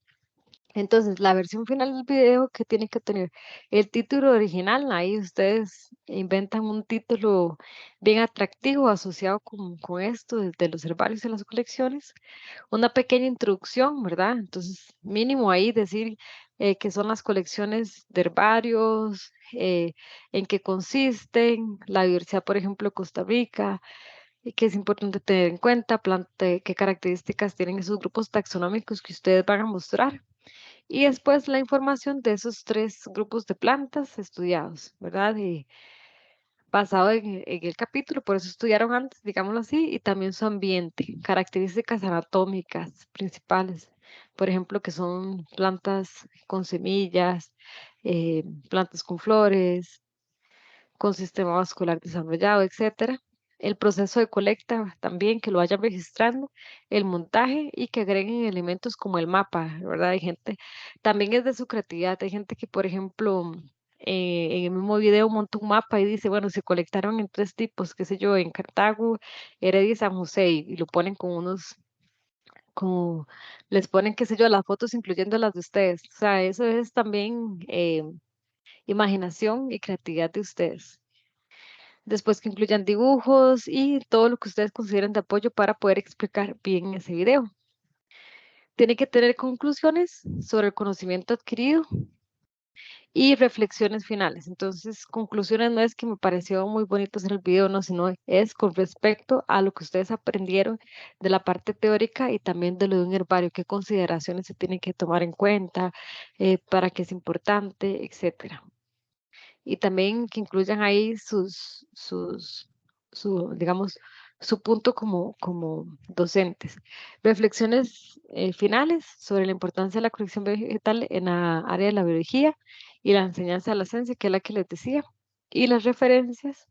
Entonces, la versión final del video que tiene que tener el título original, ahí ustedes inventan un título bien atractivo asociado con esto, desde los herbarios y las colecciones, una pequeña introducción, ¿verdad? Entonces, mínimo ahí decir qué son las colecciones de herbarios, en qué consisten, la diversidad, por ejemplo, de Costa Rica, y que es importante tener en cuenta, qué características tienen esos grupos taxonómicos que ustedes van a mostrar. Y después la información de esos tres grupos de plantas estudiados, ¿verdad? Y basado en el capítulo, por eso estudiaron antes, digámoslo así, y también su ambiente, características anatómicas principales, por ejemplo, que son plantas con semillas, plantas con flores, con sistema vascular desarrollado, etcétera. El proceso de colecta también, que lo vayan registrando, el montaje y que agreguen elementos como el mapa, ¿verdad? Hay gente, también es de su creatividad, hay gente que, por ejemplo, en el mismo video monta un mapa y dice, bueno, se colectaron en 3 tipos, qué sé yo, en Cartago, Heredia y San José, y lo ponen con unos, como, les ponen, qué sé yo, las fotos incluyendo las de ustedes. O sea, eso es también imaginación y creatividad de ustedes. Después que incluyan dibujos y todo lo que ustedes consideren de apoyo para poder explicar bien ese video. Tiene que tener conclusiones sobre el conocimiento adquirido y reflexiones finales. Entonces, conclusiones no es que me pareció muy bonito hacer el video, no, sino es con respecto a lo que ustedes aprendieron de la parte teórica y también de lo de un herbario, qué consideraciones se tienen que tomar en cuenta, para qué es importante, etcétera. Y también que incluyan ahí digamos, su punto como docentes. Reflexiones finales sobre la importancia de la colección vegetal en la área de la biología y la enseñanza de la ciencia, que es la que les decía, y las referencias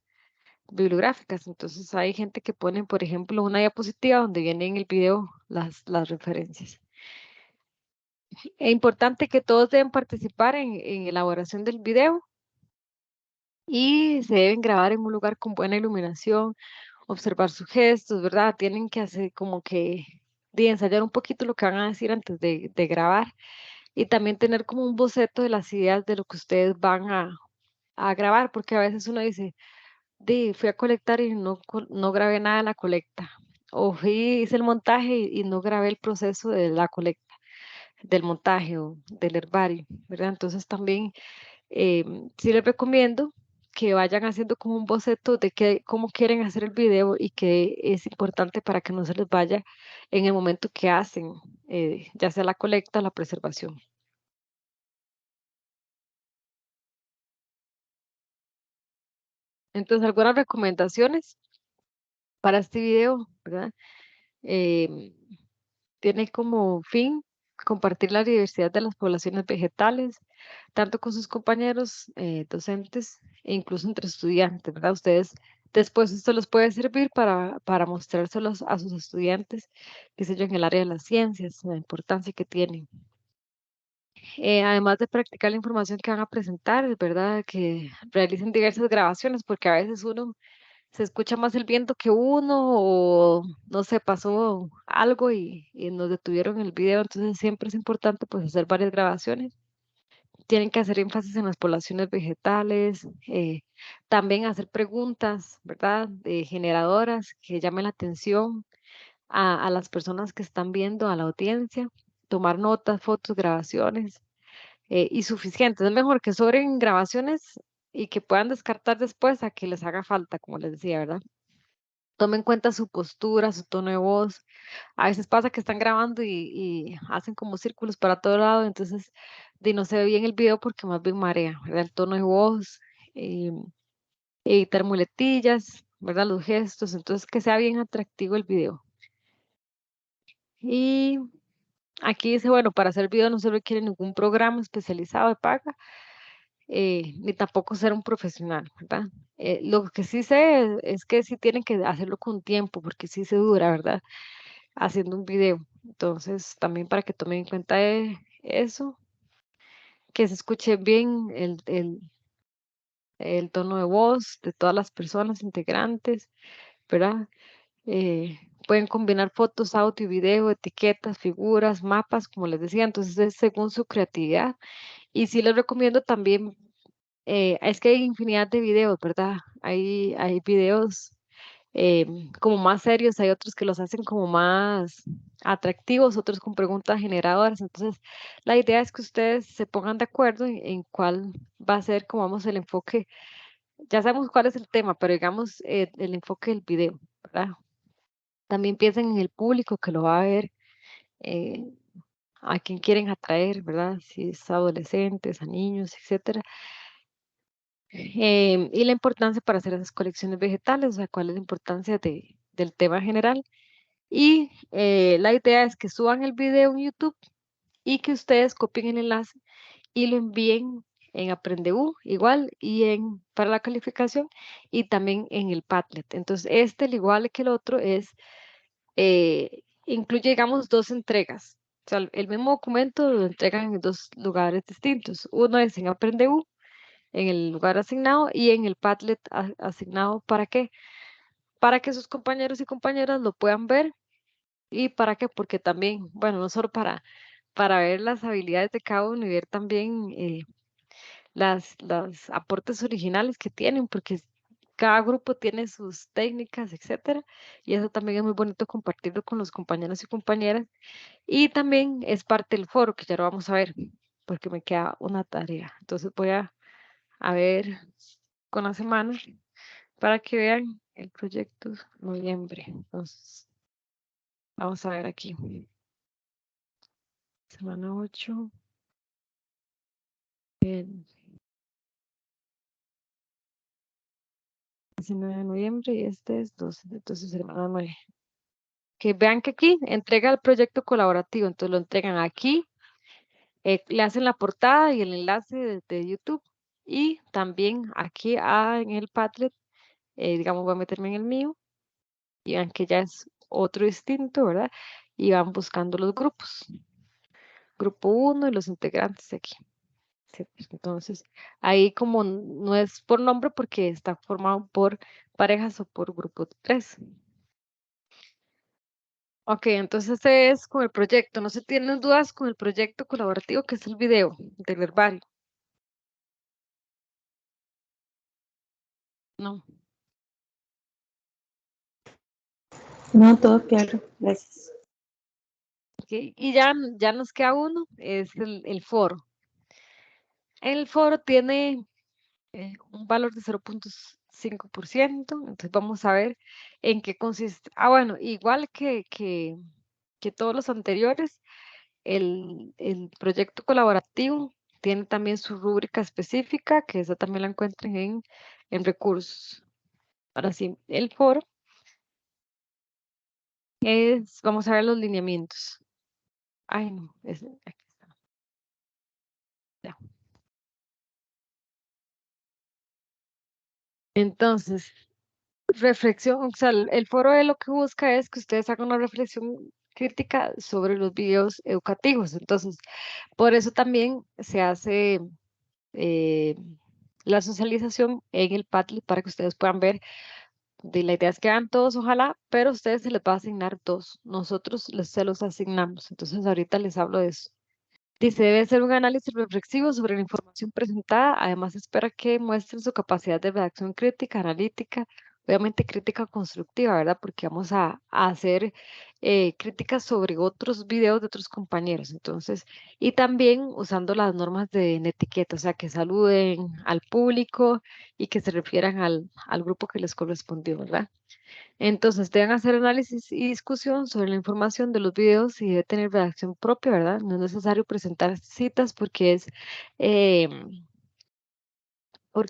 bibliográficas. Entonces hay gente que pone, por ejemplo, una diapositiva donde viene en el video las referencias. Es importante que todos deben participar en elaboración del video y se deben grabar en un lugar con buena iluminación, observar sus gestos, ¿verdad? Tienen que hacer como que ensayar un poquito lo que van a decir antes de grabar y también tener como un boceto de las ideas de lo que ustedes van a grabar, porque a veces uno dice, fui a colectar y no grabé nada de la colecta, o hice el montaje y no grabé el proceso de la colecta, del montaje o del herbario, ¿verdad? Entonces también sí les recomiendo que vayan haciendo como un boceto de cómo quieren hacer el video y que es importante para que no se les vaya en el momento que hacen, ya sea la colecta o la preservación. Entonces, algunas recomendaciones para este video, ¿verdad? Em, Tiene como fin compartir la diversidad de las poblaciones vegetales, tanto con sus compañeros docentes e incluso entre estudiantes, ¿verdad? Ustedes después esto les puede servir para mostrárselos a sus estudiantes, qué sé yo, en el área de las ciencias, la importancia que tienen. Además de practicar la información que van a presentar, es verdad que realicen diversas grabaciones, porque a veces uno se escucha más el viento que uno o no sé, pasó algo y nos detuvieron el video, entonces siempre es importante pues hacer varias grabaciones. Tienen que hacer énfasis en las poblaciones vegetales, también hacer preguntas, ¿verdad? Generadoras que llamen la atención a las personas que están viendo, a la audiencia, tomar notas, fotos, grabaciones y suficientes. Es mejor que sobren grabaciones y que puedan descartar después a que les haga falta, como les decía, ¿verdad? Tome en cuenta su postura, su tono de voz. A veces pasa que están grabando y hacen como círculos para todo lado, entonces no se ve bien el video porque más bien marea, ¿verdad? El tono de voz, eh, evitar muletillas, ¿verdad? Los gestos, entonces que sea bien atractivo el video. Y aquí dice, bueno, para hacer video no se requiere ningún programa especializado de paga, ni tampoco ser un profesional, ¿verdad? Lo que sí sé es que sí tienen que hacerlo con tiempo, porque sí se dura, ¿verdad? Haciendo un video. Entonces, también para que tomen en cuenta eso, que se escuche bien el tono de voz de todas las personas integrantes, ¿verdad? Eh, Pueden combinar fotos, audio, video, etiquetas, figuras, mapas, como les decía, entonces es según su creatividad. Y sí les recomiendo también, es que hay infinidad de videos, ¿verdad? Hay videos como más serios, hay otros que los hacen como más atractivos, otros con preguntas generadoras. Entonces, la idea es que ustedes se pongan de acuerdo en cuál va a ser, como vamos, el enfoque. Ya sabemos cuál es el tema, pero digamos el enfoque del video, ¿verdad? También piensen en el público que lo va a ver, eh, a quién quieren atraer, ¿verdad? Si es adolescentes, a niños, etcétera. Y la importancia para hacer esas colecciones vegetales, o sea, cuál es la importancia del tema general. Y la idea es que suban el video en YouTube y que ustedes copien el enlace y lo envíen en AprendeU igual y para la calificación y también en el Padlet. Entonces, al igual que el otro, incluye, digamos, dos entregas. O sea, el mismo documento lo entregan en dos lugares distintos. Uno es en AprendeU, en el lugar asignado, y en el Padlet asignado. ¿Para qué? Para que sus compañeros y compañeras lo puedan ver. ¿Y para qué? Porque también, bueno, no solo para ver las habilidades de cada uno y ver también los aportes originales que tienen, porque cada grupo tiene sus técnicas, etcétera, y eso también es muy bonito compartirlo con los compañeros y compañeras, y también es parte del foro, que ya lo vamos a ver, porque me queda una tarea. Entonces voy a ver con la semana para que vean el proyecto noviembre. Entonces, vamos a ver aquí. Semana 8. El 19 de noviembre y este es 12, entonces semana 9. Que vean que aquí entrega el proyecto colaborativo, entonces lo entregan aquí, le hacen la portada y el enlace de YouTube y también aquí en el Padlet, digamos, voy a meterme en el mío y vean que ya es otro distinto, ¿verdad? Y van buscando los grupos. Grupo 1 y los integrantes aquí. Sí, entonces, ahí como no es por nombre porque está formado por parejas o por grupo 3. Ok, entonces ese es con el proyecto. No se tienen dudas con el proyecto colaborativo que es el video del herbario. No. No, todo claro, gracias. Ok, y ya nos queda uno, es el foro. El foro tiene un valor de 0.5%, entonces vamos a ver en qué consiste. Ah, bueno, igual que todos los anteriores, el proyecto colaborativo tiene también su rúbrica específica, que esa también la encuentran en recursos. Ahora sí, el foro vamos a ver los lineamientos. Ay, no, aquí está. Ya. Entonces, reflexión, o sea, el foro de lo que busca es que ustedes hagan una reflexión crítica sobre los videos educativos. Entonces, por eso también se hace eh, la socialización en el Padlet para que ustedes puedan ver. La idea es que hagan todos, ojalá, pero a ustedes se les va a asignar dos. Nosotros se los asignamos. Entonces, ahorita les hablo de eso. Dice, debe ser un análisis reflexivo sobre la información presentada. Además, espera que muestren su capacidad de redacción crítica, analítica, obviamente crítica constructiva, ¿verdad? Porque vamos a hacer críticas sobre otros videos de otros compañeros. Entonces, y también usando las normas de etiqueta, o sea, que saluden al público y que se refieran al grupo que les correspondió, ¿verdad? Entonces, deben hacer análisis y discusión sobre la información de los videos y debe tener redacción propia, ¿verdad? No es necesario presentar citas porque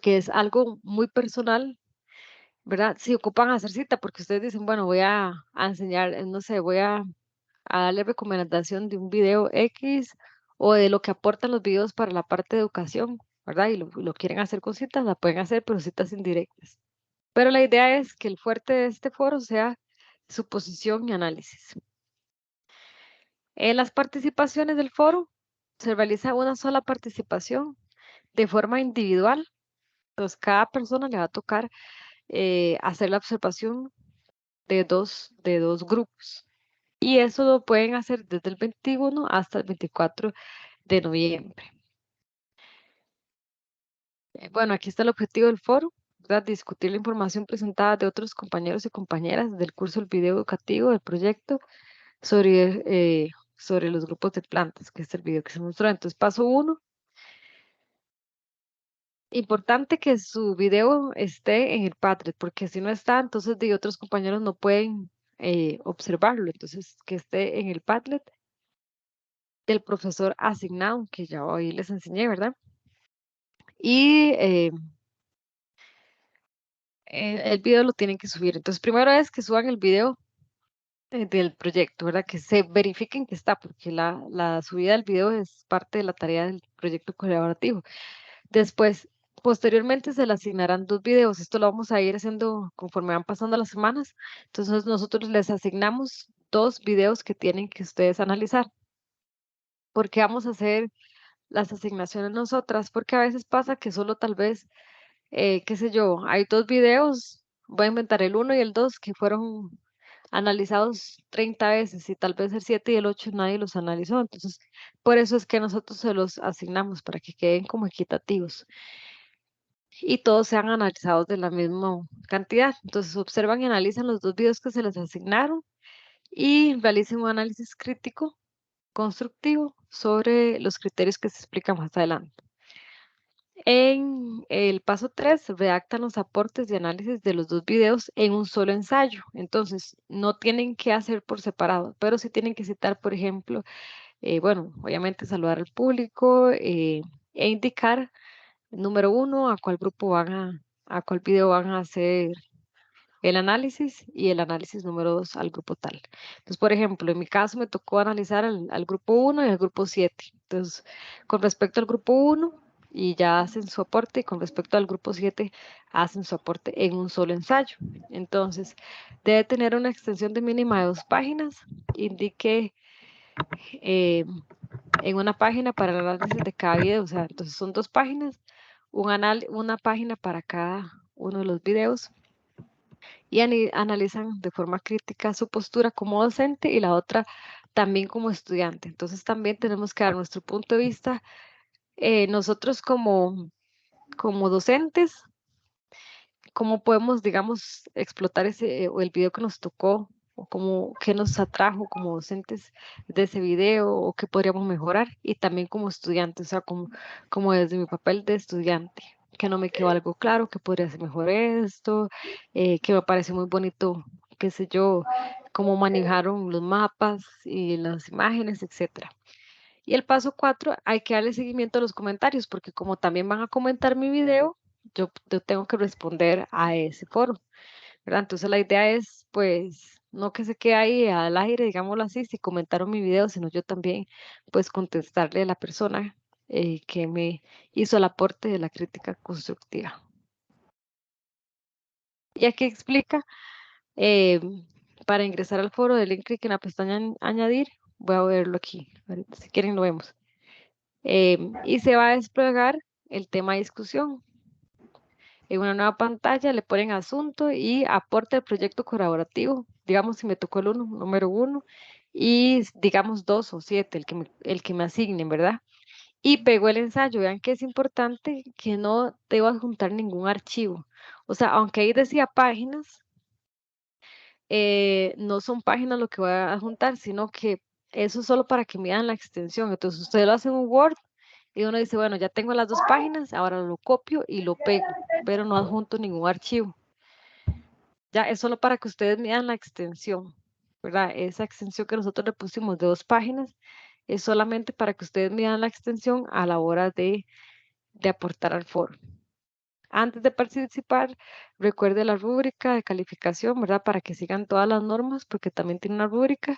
es algo muy personal, ¿verdad? Si ocupan hacer cita, porque ustedes dicen, bueno, voy a enseñar, no sé, voy a darle recomendación de un video X o de lo que aportan los videos para la parte de educación, ¿verdad? Y lo quieren hacer con citas, la pueden hacer, pero citas indirectas. Pero la idea es que el fuerte de este foro sea su posición y análisis. En las participaciones del foro se realiza una sola participación de forma individual. Entonces, cada persona le va a tocar hacer la observación de dos grupos. Y eso lo pueden hacer desde el 21 hasta el 24 de noviembre. Bueno, aquí está el objetivo del foro, ¿verdad? Discutir la información presentada de otros compañeros y compañeras del curso del video educativo del proyecto sobre los grupos de plantas, que es el video que se mostró. Entonces, paso 1, importante que su video esté en el Padlet, porque si no está, entonces de otros compañeros no pueden observarlo. Entonces, que esté en el Padlet del profesor asignado, que ya hoy les enseñé, ¿verdad? Y el video lo tienen que subir. Entonces, primero es que suban el video del proyecto, ¿verdad? Que se verifiquen que está, porque la subida del video es parte de la tarea del proyecto colaborativo. Después, posteriormente se le asignarán 2 videos. Esto lo vamos a ir haciendo conforme van pasando las semanas. Entonces nosotros les asignamos 2 videos que tienen que ustedes analizar. ¿Por qué vamos a hacer las asignaciones nosotras? Porque a veces pasa que solo tal vez, qué sé yo, hay 2 videos, voy a inventar el 1 y el 2 que fueron analizados 30 veces y tal vez el 7 y el 8 nadie los analizó. Entonces, por eso es que nosotros se los asignamos para que queden como equitativos y todos sean analizados de la misma cantidad. Entonces, observan y analizan los 2 videos que se les asignaron y realicen un análisis crítico constructivo sobre los criterios que se explican más adelante. En el paso 3, redactan los aportes de análisis de los 2 videos en un solo ensayo. Entonces, no tienen que hacer por separado, pero sí tienen que citar, por ejemplo, bueno, obviamente saludar al público e indicar, número 1, a cuál video van a hacer el análisis y el análisis número 2 al grupo tal. Entonces, por ejemplo, en mi caso me tocó analizar al grupo 1 y al grupo 7. Entonces, con respecto al grupo 1, y ya hacen su aporte, y con respecto al grupo 7, hacen su aporte en un solo ensayo. Entonces, debe tener una extensión de mínima de 2 páginas. Indique eh, en una página para el análisis de cada video. O sea, entonces son 2 páginas, una página para cada uno de los videos y analizan de forma crítica su postura como docente y la otra también como estudiante. Entonces también tenemos que dar nuestro punto de vista, nosotros como docentes, cómo podemos, digamos, explotar ese o el video que nos tocó o cómo, qué nos atrajo como docentes de ese video o qué podríamos mejorar y también como estudiante, o sea, como desde mi papel de estudiante, que no me quedó algo claro, que podría ser mejor esto, que me parece muy bonito, qué sé yo, cómo manejaron los mapas y las imágenes, etcétera. Y el paso 4, hay que darle seguimiento a los comentarios, porque como también van a comentar mi video, yo tengo que responder a ese foro, ¿verdad? Entonces la idea es, pues, no que se quede ahí al aire, digámoslo así, si comentaron mi video, sino yo también, pues, contestarle a la persona que me hizo el aporte de la crítica constructiva. Y aquí explica, eh, para ingresar al foro, denle clic en la pestaña añadir, voy a verlo aquí, ahorita, si quieren lo vemos. Y se va a desplegar el tema de discusión. En una nueva pantalla le ponen asunto y aporte al proyecto colaborativo. Digamos, si me tocó el número 1 y digamos 2 o 7, el que me asignen, ¿verdad? Y pegó el ensayo. Vean que es importante que no debo adjuntar ningún archivo. O sea, aunque ahí decía páginas, no son páginas lo que voy a adjuntar, sino que eso es solo para que midan la extensión. Entonces, ustedes lo hacen en Word y uno dice, bueno, ya tengo las 2 páginas, ahora lo copio y lo pego, pero no adjunto ningún archivo. Ya es solo para que ustedes midan la extensión, ¿verdad? Esa extensión que nosotros le pusimos de 2 páginas es solamente para que ustedes midan la extensión a la hora de aportar al foro. Antes de participar, recuerde la rúbrica de calificación, ¿verdad? Para que sigan todas las normas, porque también tiene una rúbrica,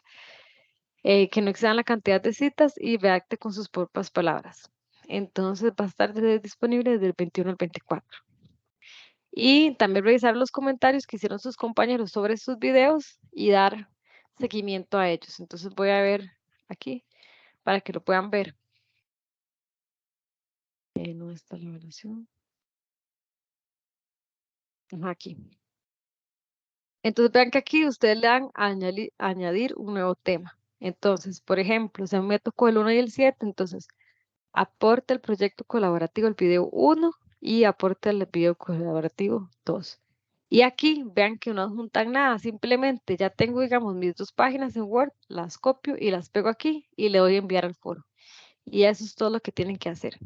que no excedan la cantidad de citas y redacte con sus propias palabras. Entonces va a estar disponible desde el 21 al 24. Y también revisar los comentarios que hicieron sus compañeros sobre sus videos y dar seguimiento a ellos. Entonces voy a ver aquí para que lo puedan ver. No está la evaluación. Ajá, aquí. Entonces vean que aquí ustedes le dan a añadir un nuevo tema. Entonces, por ejemplo, se me tocó el 1 y el 7, entonces aporte el proyecto colaborativo el video 1 y aporte el video colaborativo 2. Y aquí vean que no adjuntan nada, simplemente ya tengo, digamos, mis 2 páginas en Word, las copio y las pego aquí y le doy a enviar al foro. Y eso es todo lo que tienen que hacer.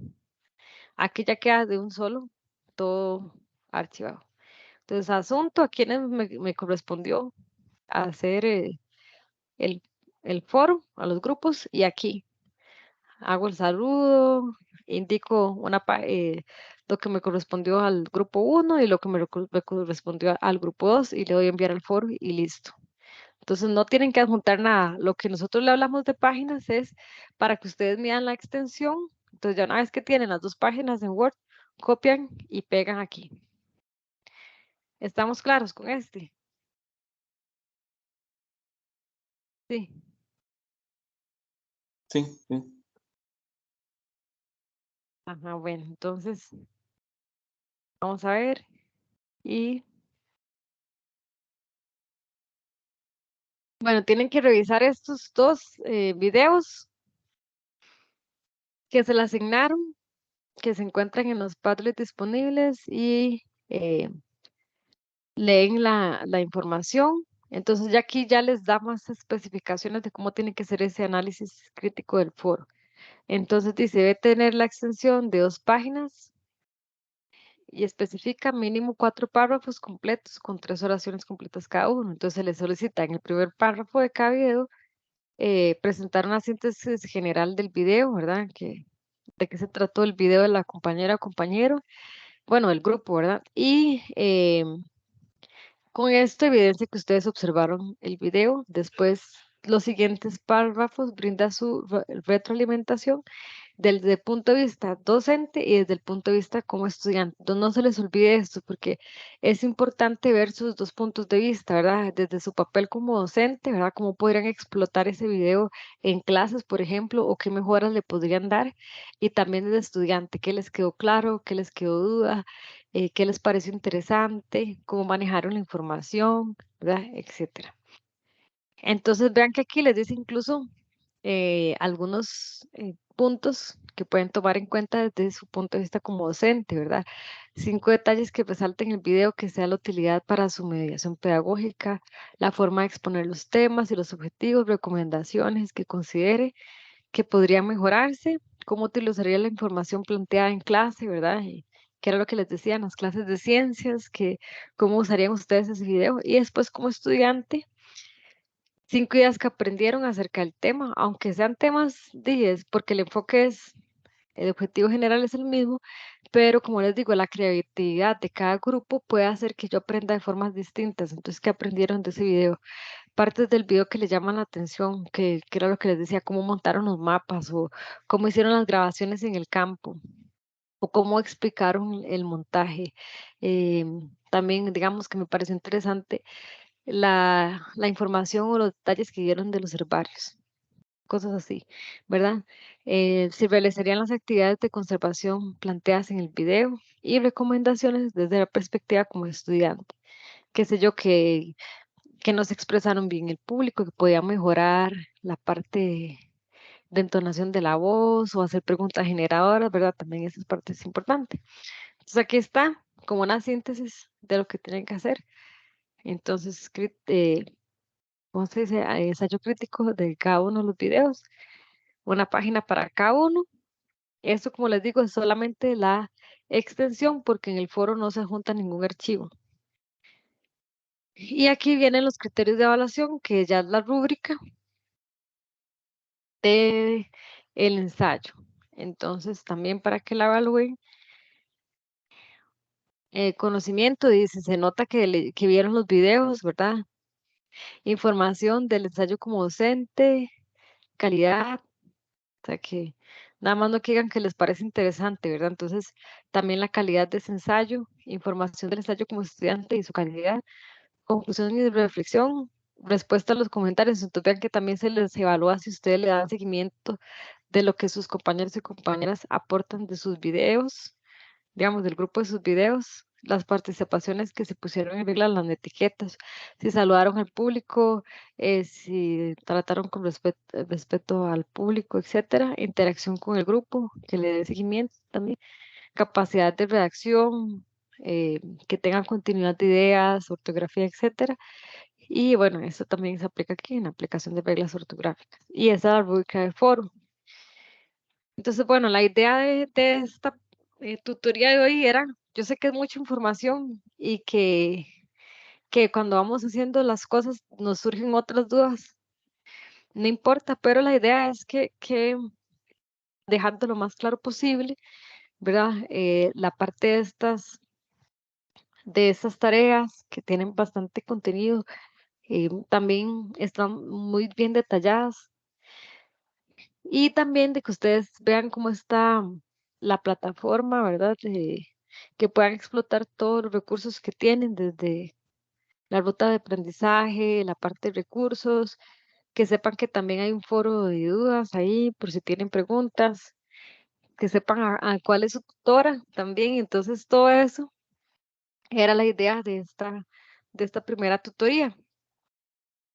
Aquí ya queda de un solo, todo archivado. Entonces, asunto, a quienes me correspondió hacer el, el foro, a los grupos, y aquí hago el saludo, indico lo que me correspondió al grupo 1 y lo que me correspondió al grupo 2 y le doy a enviar al foro y listo. Entonces no tienen que adjuntar nada. Lo que nosotros le hablamos de páginas es para que ustedes midan la extensión. Entonces ya una vez que tienen las 2 páginas en Word, copian y pegan aquí. ¿Estamos claros con este? Sí. Sí, sí. Ajá, bueno, entonces vamos a ver y bueno, tienen que revisar estos dos videos que se le asignaron, que se encuentran en los Padlet disponibles y leen la información. Entonces ya aquí ya les da más especificaciones de cómo tiene que ser ese análisis crítico del foro. Entonces dice, debe tener la extensión de 2 páginas y especifica mínimo 4 párrafos completos con 3 oraciones completas cada uno. Entonces se le solicita en el primer párrafo de cada video presentar una síntesis general del video, ¿verdad? De qué se trató el video de la compañera o compañero, bueno, del grupo, ¿verdad? Y con esto evidencia que ustedes observaron el video. Después, los siguientes párrafos brinda su retroalimentación desde el punto de vista docente y desde el punto de vista como estudiante. Entonces, no se les olvide esto porque es importante ver sus dos puntos de vista, ¿verdad? Desde su papel como docente, ¿verdad? Cómo podrían explotar ese video en clases, por ejemplo, o qué mejoras le podrían dar. Y también desde estudiante, qué les quedó claro, qué les quedó duda, qué les pareció interesante, cómo manejaron la información, ¿verdad? Etcétera. Entonces, vean que aquí les dice incluso algunos puntos que pueden tomar en cuenta desde su punto de vista como docente, ¿verdad? 5 detalles que resalten el video que sea la utilidad para su mediación pedagógica, la forma de exponer los temas y los objetivos, recomendaciones que considere que podrían mejorarse, cómo utilizaría la información planteada en clase, ¿verdad? Y que era lo que les decía en las clases de ciencias, que cómo usarían ustedes ese video y después como estudiante 5 ideas que aprendieron acerca del tema, aunque sean temas 10, porque el enfoque es, el objetivo general es el mismo, pero como les digo, la creatividad de cada grupo puede hacer que yo aprenda de formas distintas. Entonces, ¿qué aprendieron de ese video? Partes del video que les llaman la atención, que era lo que les decía, cómo montaron los mapas o cómo hicieron las grabaciones en el campo o cómo explicaron el montaje. También, digamos que me pareció interesante la información o los detalles que dieron de los herbarios, cosas así, ¿verdad? Se realizarían las actividades de conservación planteadas en el video y recomendaciones desde la perspectiva como estudiante. Qué sé yo, que no se expresaron bien el público, que podía mejorar la parte de entonación de la voz o hacer preguntas generadoras, ¿verdad? También esa parte es importante. Entonces aquí está como una síntesis de lo que tienen que hacer. Entonces, ¿cómo se dice? Ensayo crítico de cada uno de los videos, una página para cada uno. Esto, como les digo, es solamente la extensión porque en el foro no se junta ningún archivo. Y aquí vienen los criterios de evaluación, que ya es la rúbrica de el ensayo. Entonces, también para que la evalúen, conocimiento, dice, se nota que vieron los videos, ¿verdad? Información del ensayo como docente, calidad, o sea que nada más no que digan que les parece interesante, ¿verdad? Entonces, también la calidad de ese ensayo, información del ensayo como estudiante y su calidad, conclusión y reflexión, respuesta a los comentarios. Entonces, vean que también se les evalúa si ustedes le dan seguimiento de lo que sus compañeros y compañeras aportan de sus videos, digamos, del grupo de sus videos, las participaciones que se pusieron en regla, las etiquetas, si saludaron al público, si trataron con respeto al público, etcétera, interacción con el grupo, que le dé seguimiento también, capacidad de redacción, que tengan continuidad de ideas, ortografía, etcétera. Y bueno, eso también se aplica aquí en la aplicación de reglas ortográficas. Y esa es la rúbrica de foro. Entonces, bueno, la idea de esta tutoría de hoy era, yo sé que es mucha información y que cuando vamos haciendo las cosas nos surgen otras dudas, no importa, pero la idea es que dejando lo más claro posible, ¿verdad? La parte de estas tareas que tienen bastante contenido, también están muy bien detalladas y también de que ustedes vean cómo está la plataforma, ¿verdad? Que puedan explotar todos los recursos que tienen, desde la ruta de aprendizaje, la parte de recursos, que sepan que también hay un foro de dudas ahí por si tienen preguntas, que sepan a cuál es su tutora también. Entonces, todo eso era la idea de esta primera tutoría.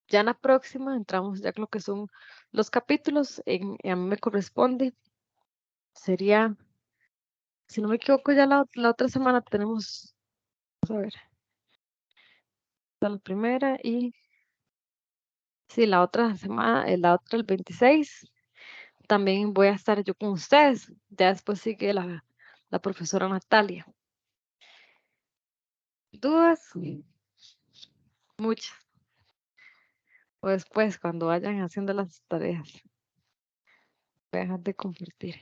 Ya en la próxima entramos ya con lo que son los capítulos. A mí me corresponde, sería, si no me equivoco, ya la otra semana tenemos, vamos a ver, la primera y sí, la otra semana, la otra el 26, también voy a estar yo con ustedes. Ya después sigue la profesora Natalia. ¿Dudas? Muchas. O después, cuando vayan haciendo las tareas. Voy a dejar de compartir.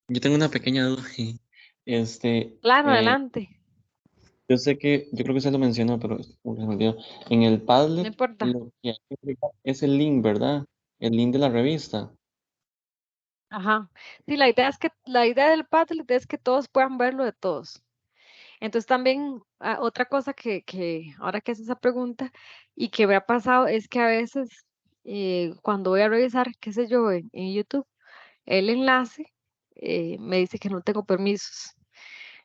Yo tengo una pequeña duda. Claro, Eh, adelante. yo sé que, yo creo que usted lo mencionó, pero como que se me olvidó. En el No Padlet, importa. lo que hay que agregar es el link, ¿verdad? El link de la revista. Ajá. Sí, la idea del Padlet es que todos puedan verlo de todos. Entonces también otra cosa que ahora que hace esa pregunta y que me ha pasado es que a veces cuando voy a revisar, qué sé yo, en YouTube, el enlace me dice que no tengo permisos.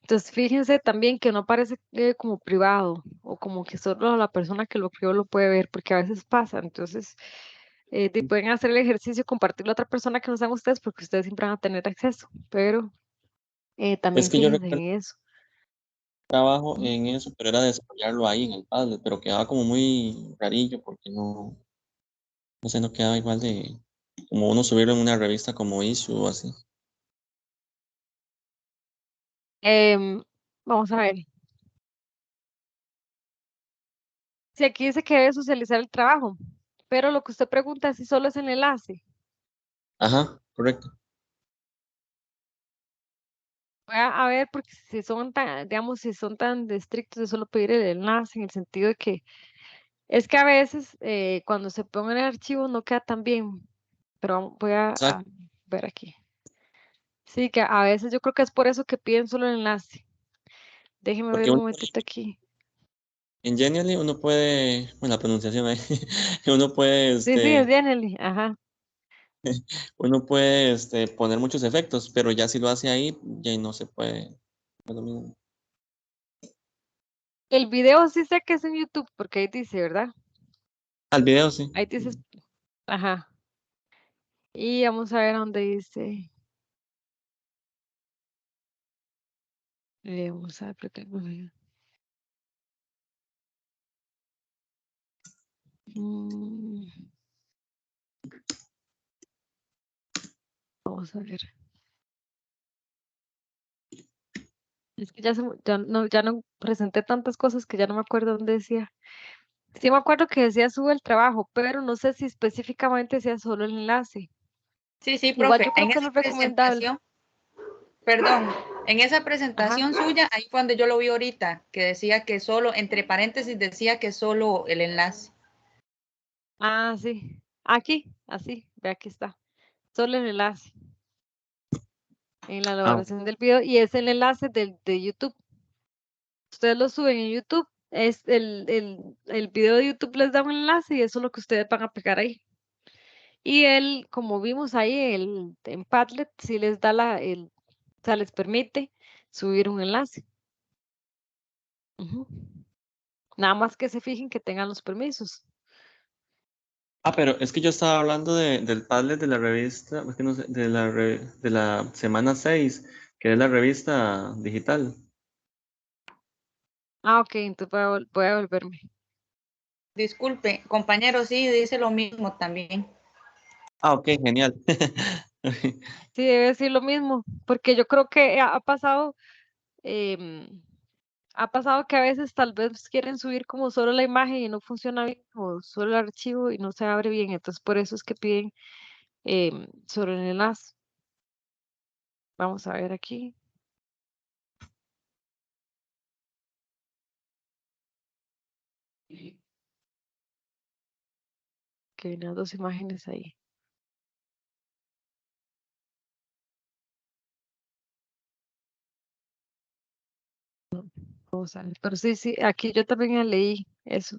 Entonces fíjense también que no aparece como privado o como que solo la persona que lo creó lo puede ver, porque a veces pasa. Entonces pueden hacer el ejercicio, compartirlo a otra persona que no sean ustedes, porque ustedes siempre van a tener acceso, pero Es también que yo fíjense en recuerdo eso. trabajo Ujú. en eso, pero era desarrollarlo ahí en el Padlet, pero quedaba como muy rarillo porque no sé, no quedaba igual de como uno subirlo en una revista como Issue o así. Em, Vamos a ver. Si aquí dice que debe socializar el trabajo, pero lo que usted pregunta es si solo es el enlace. Ajá, correcto. Voy a ver, porque si son tan, digamos, si son tan estrictos de solo pedir el enlace, en el sentido de que es que a veces cuando se ponga en el archivo no queda tan bien, pero voy a Exacto, ver aquí. Sí, que a veces yo creo que es por eso que piden solo el enlace. Déjeme ver porque un uno momentito aquí. en Genially uno puede, bueno, la pronunciación ahí, uno puede, Sí, sí, es Janely. Ajá. uno puede, poner muchos efectos, pero ya si lo hace ahí, ya no se puede. No es lo mismo. El video sí sé que es en YouTube, porque ahí dice, ¿verdad? Al video sí. Ahí dice, ajá. Y vamos a ver dónde dice. Vamos a ver, Mm, vamos a ver. Es que ya no presenté tantas cosas que ya no me acuerdo dónde decía. Sí me acuerdo que decía sube el trabajo, pero no sé si específicamente decía solo el enlace. Sí, sí, Igual profe, yo creo en que esa no es recomendable. presentación, perdón, en esa Ajá. presentación suya, ahí cuando yo lo vi ahorita, que decía que solo, entre paréntesis, decía que solo el enlace. Ah, sí. Aquí, así, ve aquí está. Solo el enlace en la Ah, elaboración del video y es el enlace de YouTube. Ustedes lo suben en YouTube, es el video de YouTube les da un enlace y eso es lo que ustedes van a pegar ahí. Y él, como vimos ahí en Padlet, sí les da o sea, les permite subir un enlace. Ujú. Nada más que se fijen que tengan los permisos. pero es que yo estaba hablando del Padlet de la revista, es que no sé, de la semana 6 que es la revista digital. Ah, ok, entonces voy a volverme. Disculpe, compañero, sí, dice lo mismo también. Ah, ok, genial. Sí, debe decir lo mismo, porque yo creo que em, ha pasado que a veces tal vez quieren subir como solo la imagen y no funciona bien, o solo el archivo y no se abre bien, entonces por eso es que piden sobre el enlace. Vamos a ver aquí. Que vienen las dos imágenes ahí. Vamos a ver, pero sí, sí, aquí yo también leí eso.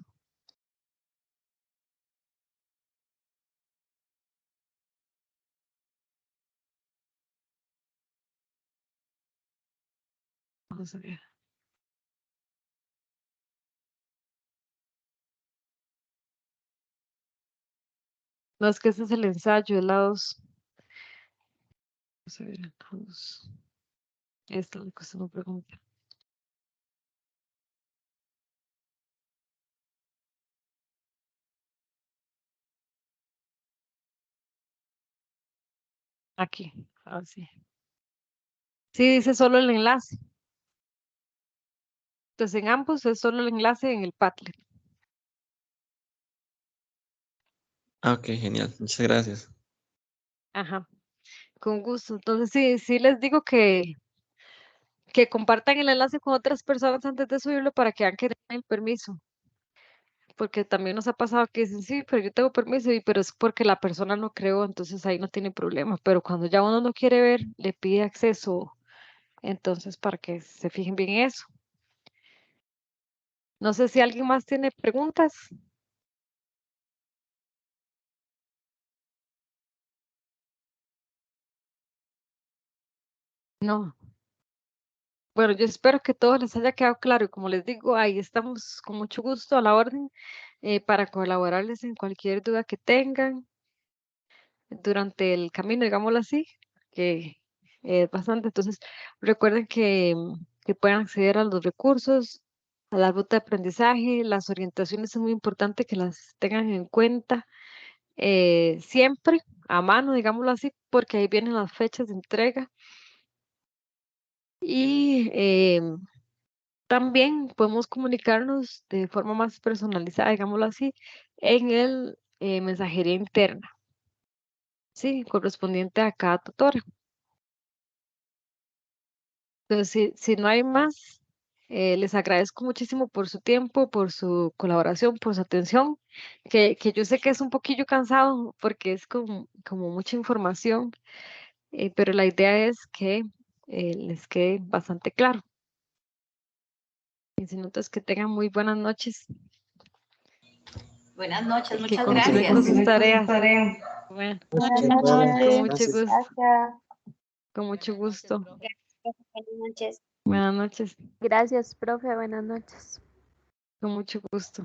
Vamos a ver. No, es que ese es el ensayo, el lado 2. Vamos a ver, vamos. Esta es la que usted me pregunta. Aquí, así. Sí, dice solo el enlace. Entonces en ambos es solo el enlace en el Padlet. Ah, ok, genial. Muchas gracias. Ajá, con gusto. Entonces sí, sí les digo que compartan el enlace con otras personas antes de subirlo para que vean que tienen el permiso. Porque también nos ha pasado que dicen, sí, pero yo tengo permiso, pero es porque la persona no creó, entonces ahí no tiene problema. Pero cuando ya uno no quiere ver, le pide acceso, entonces para que se fijen bien en eso. No sé si alguien más tiene preguntas. No. Bueno, yo espero que todo les haya quedado claro y como les digo, ahí estamos con mucho gusto a la orden para colaborarles en cualquier duda que tengan durante el camino, digámoslo así, que es bastante. Entonces, recuerden que pueden acceder a los recursos, a la ruta de aprendizaje, las orientaciones es muy importante que las tengan en cuenta siempre a mano, digámoslo así, porque ahí vienen las fechas de entrega. Y también podemos comunicarnos de forma más personalizada, digámoslo así, en el mensajería interna, sí, correspondiente a cada tutora. Entonces, si no hay más, les agradezco muchísimo por su tiempo, por su colaboración, por su atención, que yo sé que es un poquillo cansado porque es como mucha información, pero la idea es que les quede bastante claro. Y si no, entonces que tengan muy buenas noches Buenas noches, y que muchas continúen con sus gracias. tareas. Bueno, Buenas Muchas con noches. mucho gracias. gusto, Gracias. con mucho gusto. Buenas noches. Buenas noches, Gracias, profe. Buenas noches. con mucho gusto.